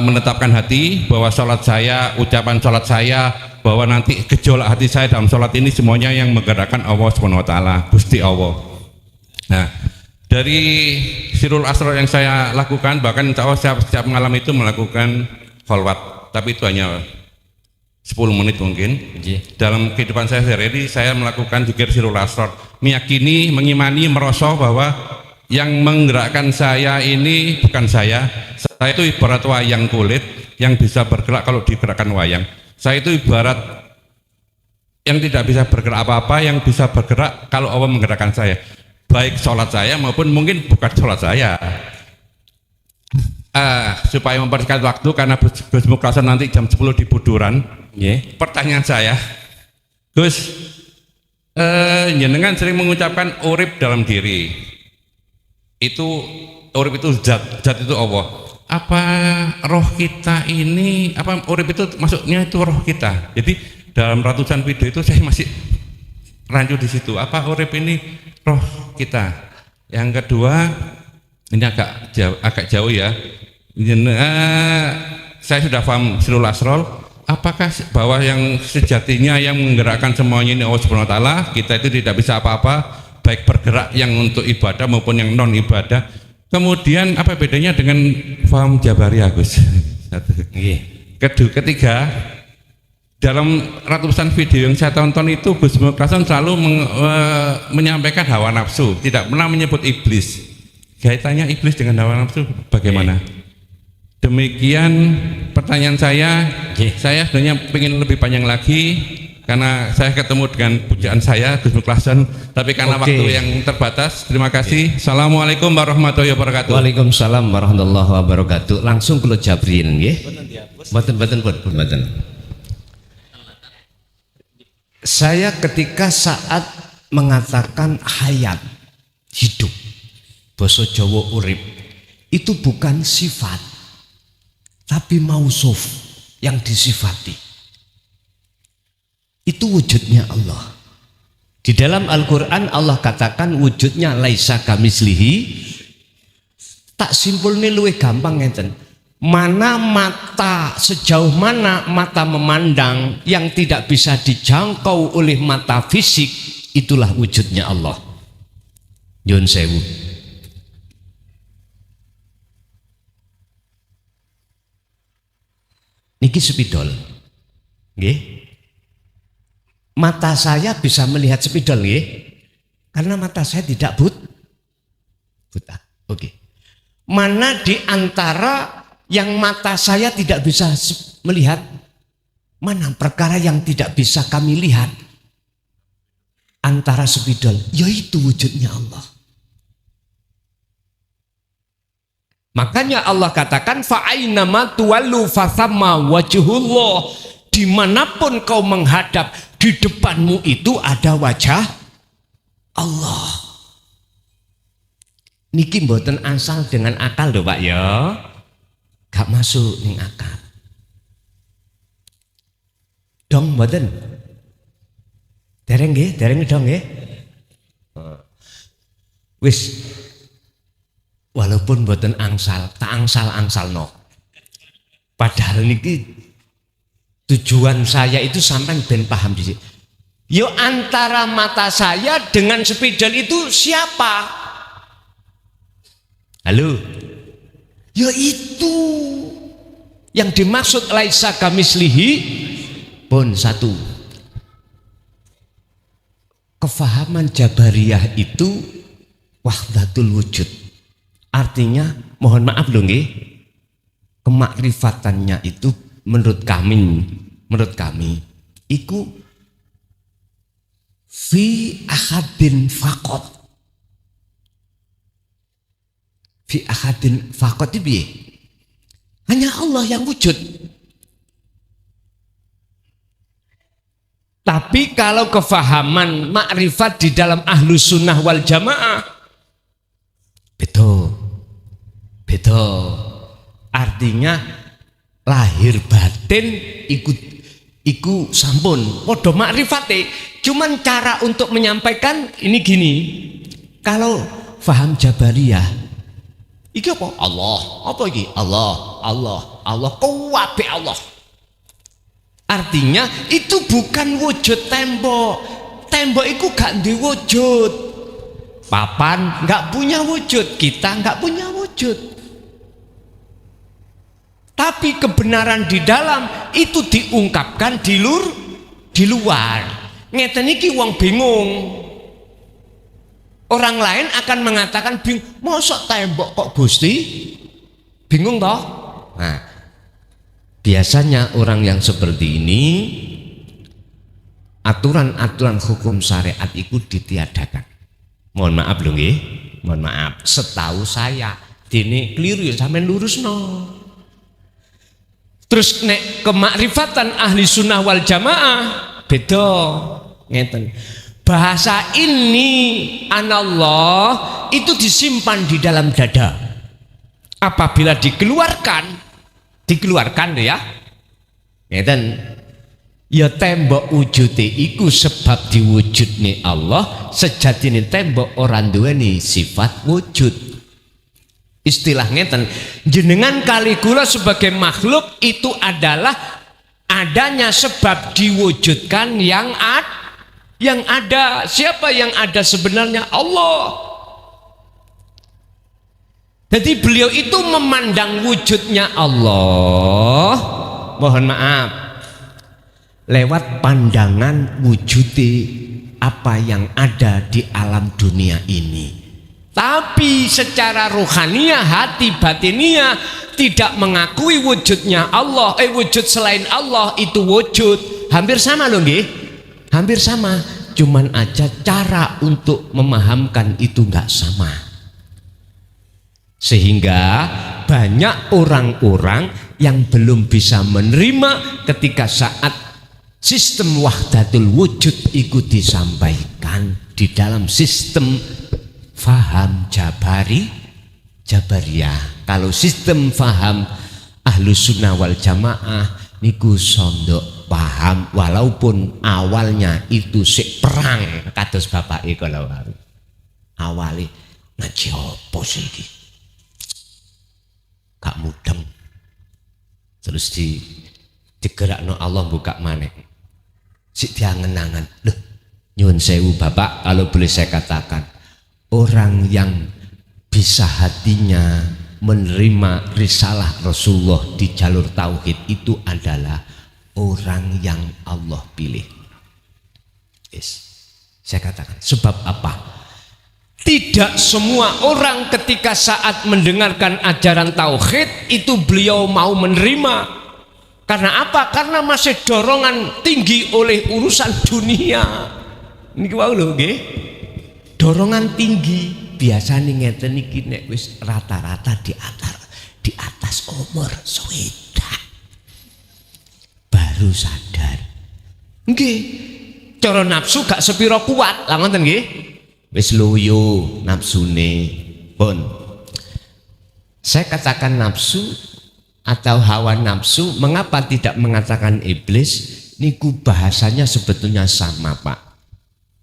menetapkan hati bahwa sholat saya, ucapan sholat saya, bahwa nanti gejolak hati saya dalam sholat ini semuanya yang menggerakkan Allah Subhanahu Wa Taala, Gusti Allah. Nah, dari Sirul Asrar yang saya lakukan, bahkan insya Allah setiap malam itu melakukan kholwat, tapi itu hanya 10 menit mungkin. Dalam kehidupan saya sehari-hari saya melakukan zikir Sirul Asrar, meyakini, mengimani, merasa bahwa yang menggerakkan saya ini bukan saya itu ibarat wayang kulit yang bisa bergerak kalau digerakkan wayang. Saya itu ibarat yang tidak bisa bergerak apa-apa, yang bisa bergerak kalau Allah menggerakkan saya, baik sholat saya maupun mungkin bukan sholat saya. Supaya mempersingkat waktu, karena Gus Mukhlason nanti jam 10 di Buduran. Pertanyaan saya, Gus, jenengan sering mengucapkan urip dalam diri. Itu urip itu zat itu Allah. Apa roh kita ini, apa urip itu maksudnya itu roh kita? Jadi dalam ratusan video itu saya masih rancu di situ. Apa urip ini roh kita? Yang kedua, ini agak jauh ya. Saya sudah paham Sirul Asrar. Apakah bahwa yang sejatinya yang menggerakkan semuanya ini Allah Subhanahu Wa Taala? Kita itu tidak bisa apa-apa, baik bergerak yang untuk ibadah maupun yang non ibadah. Kemudian apa bedanya dengan paham Jabariyah, Gus? Ketiga, dalam ratusan video yang saya tonton itu Gus Mukhlason selalu menyampaikan hawa nafsu, tidak pernah menyebut iblis. Kaitannya iblis dengan hawa nafsu bagaimana? Demikian pertanyaan saya. Saya sebenarnya ingin lebih panjang lagi karena saya ketemu dengan pujaan saya Gus Mukhlason, tapi karena waktu yang terbatas. Terima kasih. Assalamualaikum warahmatullahi wabarakatuh. Waalaikumsalam warahmatullahi wabarakatuh. Langsung kula jabrin nggih. Mboten. Saya ketika saat mengatakan hayat, hidup, basa Jawa urip, itu bukan sifat, tapi mausuf yang disifati. Itu wujudnya Allah. Di dalam Al-Quran Allah katakan wujudnya laisa kamislihi. Tak simpulnya luwih gampang ngeten. Mana mata, sejauh mana mata memandang yang tidak bisa dijangkau oleh mata fisik, itulah wujudnya Allah. Nyuwun sewu. Niki spidol. Nggih. Mata saya bisa melihat spidol nggih. Karena mata saya tidak buta. Oke. Mana di antara yang mata saya tidak bisa melihat? Mana perkara yang tidak bisa kami lihat? Antara spidol, yaitu wujudnya Allah. Makanya Allah katakan fa'ainama tuwallu fathamma wajhullah. Dimanapun kau menghadap, di depanmu itu ada wajah Allah. Niki mboten asal dengan akal lho Pak ya. Gak masuk ning akal. Dong mboten. Dereng dong nggih. Wis walaupun mboten angsal, tak angsal-angsalno. Padahal niki tujuan saya itu sampai ben paham di sini. Yo antara mata saya dengan spidol itu siapa? Halo. Ya itu yang dimaksud laisa kamislihi pun satu. Kefahaman Jabariyah itu wahdatul wujud. Artinya mohon maaf loh nggih, kemakrifatannya itu menurut kami iku fi ahadin faqat. Fi ahadin faqat itu piye? Hanya Allah yang wujud. Tapi kalau kefahaman makrifat di dalam Ahlus Sunnah wal Jamaah Beda. Artinya lahir batin iku sampun padha makrifate. Cuman cara untuk menyampaikan ini gini. Kalau faham Jabariyah iki apa? Allah. Apa iki? Allah. Kuwabe Allah. Artinya itu bukan wujud tembok. Tembok itu gak di wujud. Papan gak punya wujud. Kita gak punya wujud. Tapi kebenaran di dalam itu diungkapkan di luar. Ngeten iki wong bingung. Orang lain akan mengatakan bingung, mosok tembok kok Gusti? Bingung toh? Nah, biasanya orang yang seperti ini aturan-aturan hukum syariat itu ditiadakan. Mohon maaf lho nggih. Mohon maaf, setahu saya dene keliru ya sampean lurusno. Terus nek kemakrifatan ahli sunnah wal jamaah beda ngeten. Bahasa ini anallah itu disimpan di dalam dada. Apabila dikeluarkan ya. Ngeten. Ya tembok wujude iku sebab diwujudne Allah, sejatine tembok ora duweni sifat wujud. Istilah ngeten, jenengan kali kula sebagai makhluk itu adalah adanya sebab diwujudkan yang ada. Siapa yang ada sebenarnya? Allah. Jadi beliau itu memandang wujudnya Allah, mohon maaf, lewat pandangan wujudi apa yang ada di alam dunia ini. Tapi secara rohaniah, hati batiniah tidak mengakui wujudnya Allah, wujud selain Allah itu wujud. Hampir sama loh nggih. Hampir sama. Cuman aja cara untuk memahamkan itu nggak sama. Sehingga banyak orang-orang yang belum bisa menerima ketika saat sistem wahdatul wujud itu disampaikan di dalam sistem faham Jabariyah. Kalau sistem faham Ahlus Sunnah wal Jamaah niku sondok paham walaupun awalnya itu sik perang kados bapak kalau awalnya ngaji apa sih iki gak mudeng terus digerakno Allah buka maneh sik diangen-angen loh nyuwun sewu bapak kalau boleh saya katakan orang yang bisa hatinya menerima risalah Rasulullah di jalur tauhid itu adalah orang yang Allah pilih. Yes. Saya katakan sebab apa? Tidak semua orang ketika saat mendengarkan ajaran tauhid itu beliau mau menerima. Karena apa? Karena masih dorongan tinggi oleh urusan dunia. Niki wae lho nggih. Dorongan tinggi biasanya ngeten iki nek wis rata-rata di atas umur swidak baru sadar. Nggih. Cara nafsu gak sepiro kuat. Lah ngoten nggih. Wis loyo nafsune pun. Saya katakan nafsu atau hawa nafsu, mengapa tidak mengatakan iblis? Niku bahasanya sebetulnya sama Pak.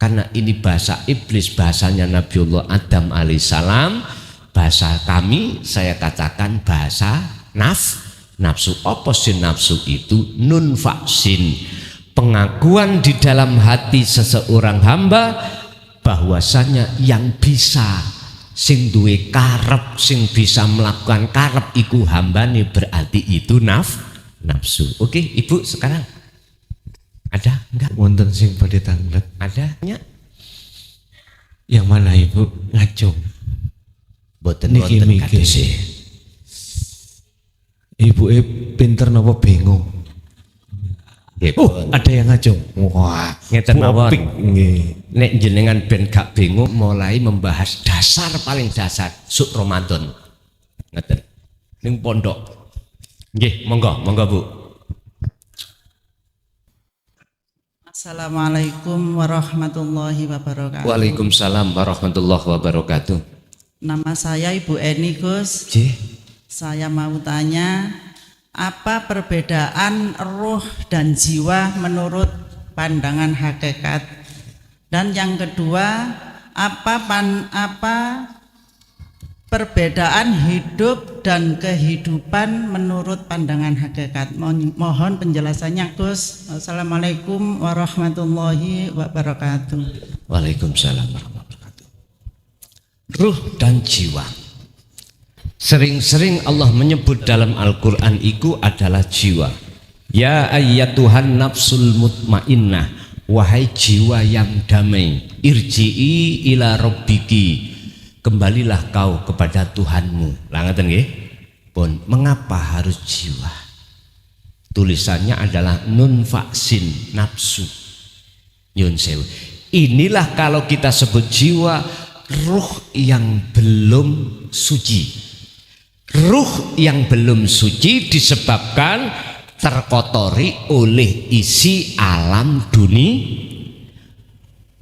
Karena ini bahasa iblis, bahasanya Nabiullah Adam alaihissalam, bahasa kami saya katakan bahasa nafsu. Apa sih nafsu itu? Nun faksin, pengakuan di dalam hati seseorang hamba bahwasanya yang bisa sing duwe karep, sing bisa melakukan karep iku hambane, berarti itu nafsu. Oke, Ibu sekarang ada enggak? Wonten sing badhe tanglet. Adanya? Yang mana Ibu? Ngacung. Boten Niki wonten mikir. kadose. Ibu pinter napa bingung? Ada yang ngacung. Wah, Ngeten mawon. Nggih. Nek jenengan ben gak bingung mulai membahas dasar paling dasar suk Ramadan. Ngeten. Ning pondok. Nggih, monggo Bu. Assalamualaikum warahmatullahi wabarakatuh. Waalaikumsalam warahmatullahi wabarakatuh. Nama saya Ibu Eni Gus. Nggih. Saya mau tanya, apa perbedaan ruh dan jiwa menurut pandangan hakikat? Dan yang kedua, apa perbedaan hidup dan kehidupan menurut pandangan hakikat? Mohon penjelasannya, Gus. Assalamualaikum warahmatullahi wabarakatuh. Waalaikumsalam warahmatullahi wabarakatuh. Ruh dan jiwa. Sering-sering Allah menyebut dalam Al-Quran itu adalah jiwa. Ya ayyatuhan nafsul mutmainnah, wahai jiwa yang damai, irji'i ila rabbiki, kembalilah kau kepada Tuhanmu. Langaten nggih? Pun mengapa harus jiwa? Tulisannya adalah nun faksin nafsu. Nyun sewu. Inilah kalau kita sebut jiwa, ruh yang belum suci. Ruh yang belum suci disebabkan terkotori oleh isi alam dunia.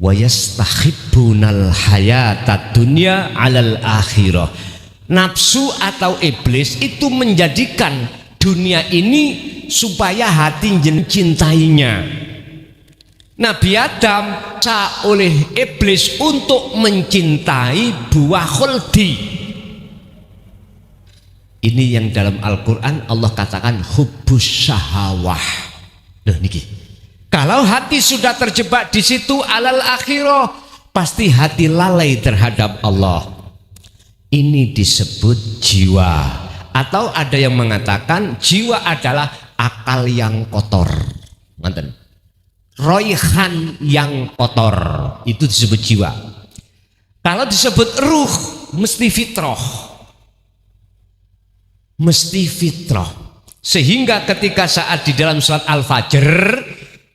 Wa yastahibbunal hayatad dunya 'alal akhirah. Nafsu atau iblis itu menjadikan dunia ini supaya hati mencintainya. Nabi Adam oleh iblis untuk mencintai buah khuldi. Ini yang dalam Al-Quran Allah katakan hubbus syahawah. Loh niki. Kalau hati sudah terjebak di situ alal akhirah, pasti hati lalai terhadap Allah. Ini disebut jiwa. Atau ada yang mengatakan jiwa adalah akal yang kotor. Ngerti? Roihan yang kotor, itu disebut jiwa. Kalau disebut ruh, mesti fitrah. Mesti fitrah. Sehingga ketika saat di dalam surat Al-Fajr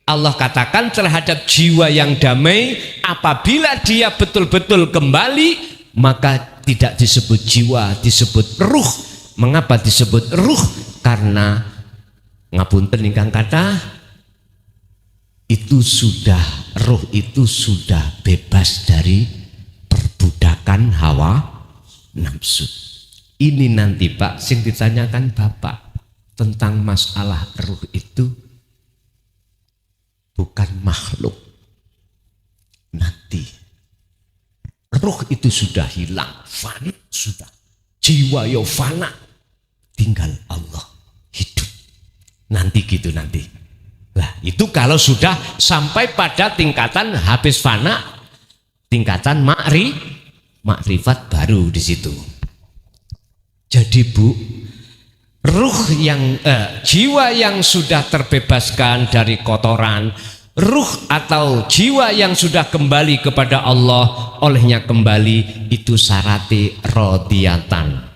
Allah katakan terhadap jiwa yang damai, apabila dia betul-betul kembali, maka tidak disebut jiwa, disebut ruh. Mengapa disebut ruh? Karena ngapunten ingkang kathah, itu sudah, ruh itu sudah bebas dari perbudakan hawa nafsu. Ini nanti Pak, sing ditanyakan Bapak tentang masalah ruh itu bukan makhluk. Nanti ruh itu sudah hilang, fana sudah. Jiwa yo fana, tinggal Allah hidup. Nanti gitu nanti. Lah itu kalau sudah sampai pada tingkatan habis fana, tingkatan makrifat baru di situ. Jadi Bu, ruh yang jiwa yang sudah terbebaskan dari kotoran, ruh atau jiwa yang sudah kembali kepada Allah, olehnya kembali itu syarati rodiyatan.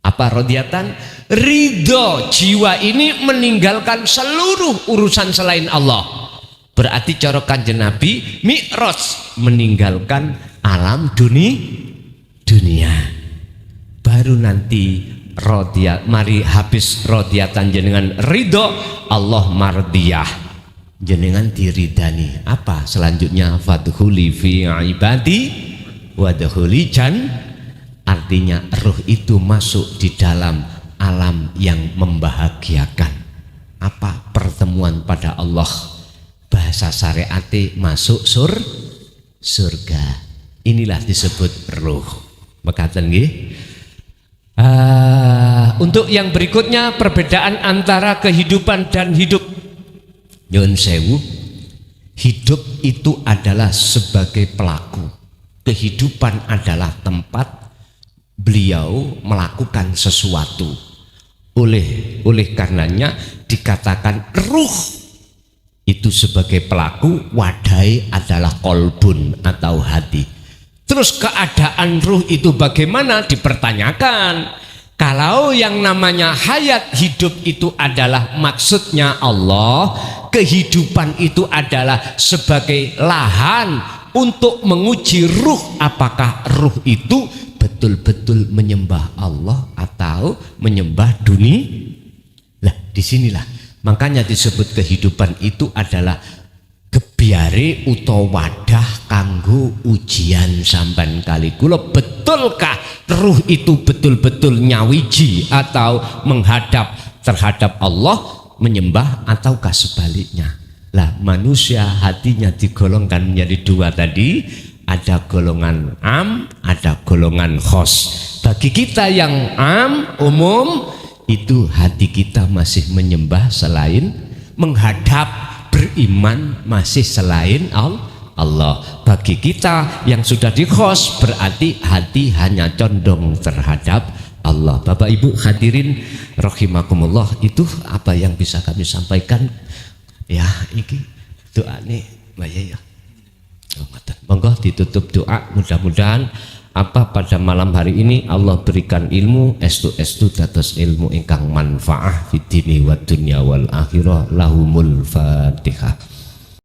Apa rodiyatan? Ridho. Jiwa ini meninggalkan seluruh urusan selain Allah. Berarti cara Kanjeng Nabi Mi'raj, meninggalkan alam dunia. Baru nanti rodiyat, mari habis rodiyatan jenengan ridho, Allah mardiyah, jenengan diridani. Apa selanjutnya? Fadkhuli fi ibadi wadkhuli jan. Artinya ruh itu masuk di dalam alam yang membahagiakan. Apa? Pertemuan pada Allah. Bahasa syariate masuk surga. Inilah disebut ruh. Mekaten nggih. Untuk yang berikutnya, perbedaan antara kehidupan dan hidup. Nyun sewu, hidup itu adalah sebagai pelaku, kehidupan adalah tempat beliau melakukan sesuatu. Oleh karenanya dikatakan ruh itu sebagai pelaku, wadai adalah kolbun atau hati. Terus keadaan ruh itu bagaimana? Dipertanyakan. Kalau yang namanya hayat, hidup itu adalah maksudnya Allah, kehidupan itu adalah sebagai lahan untuk menguji ruh, apakah ruh itu betul-betul menyembah Allah atau menyembah dunia. Lah disinilah makanya disebut kehidupan itu adalah biare utawa wadah kanggo ujian sampan kali kula. Betulkah ruh itu betul-betul nyawiji atau menghadap terhadap Allah, menyembah, ataukah sebaliknya? Lah manusia hatinya digolongkan menjadi dua tadi, ada golongan am, ada golongan khos. Bagi kita yang am, umum, itu hati kita masih menyembah selain, menghadap, beriman masih selain Allah. Bagi kita yang sudah di khos, berarti hati hanya condong terhadap Allah. Bapak Ibu hadirin rahimakumullah, itu apa yang bisa kami sampaikan. Ya, iki doa nih Mbak Yaya. Monggo ditutup doa, mudah-mudahan apa pada malam hari ini Allah berikan ilmu estu dados ilmu ingkang manfaah fid dini wad dunya wal akhirah. Lahumul Fatihah.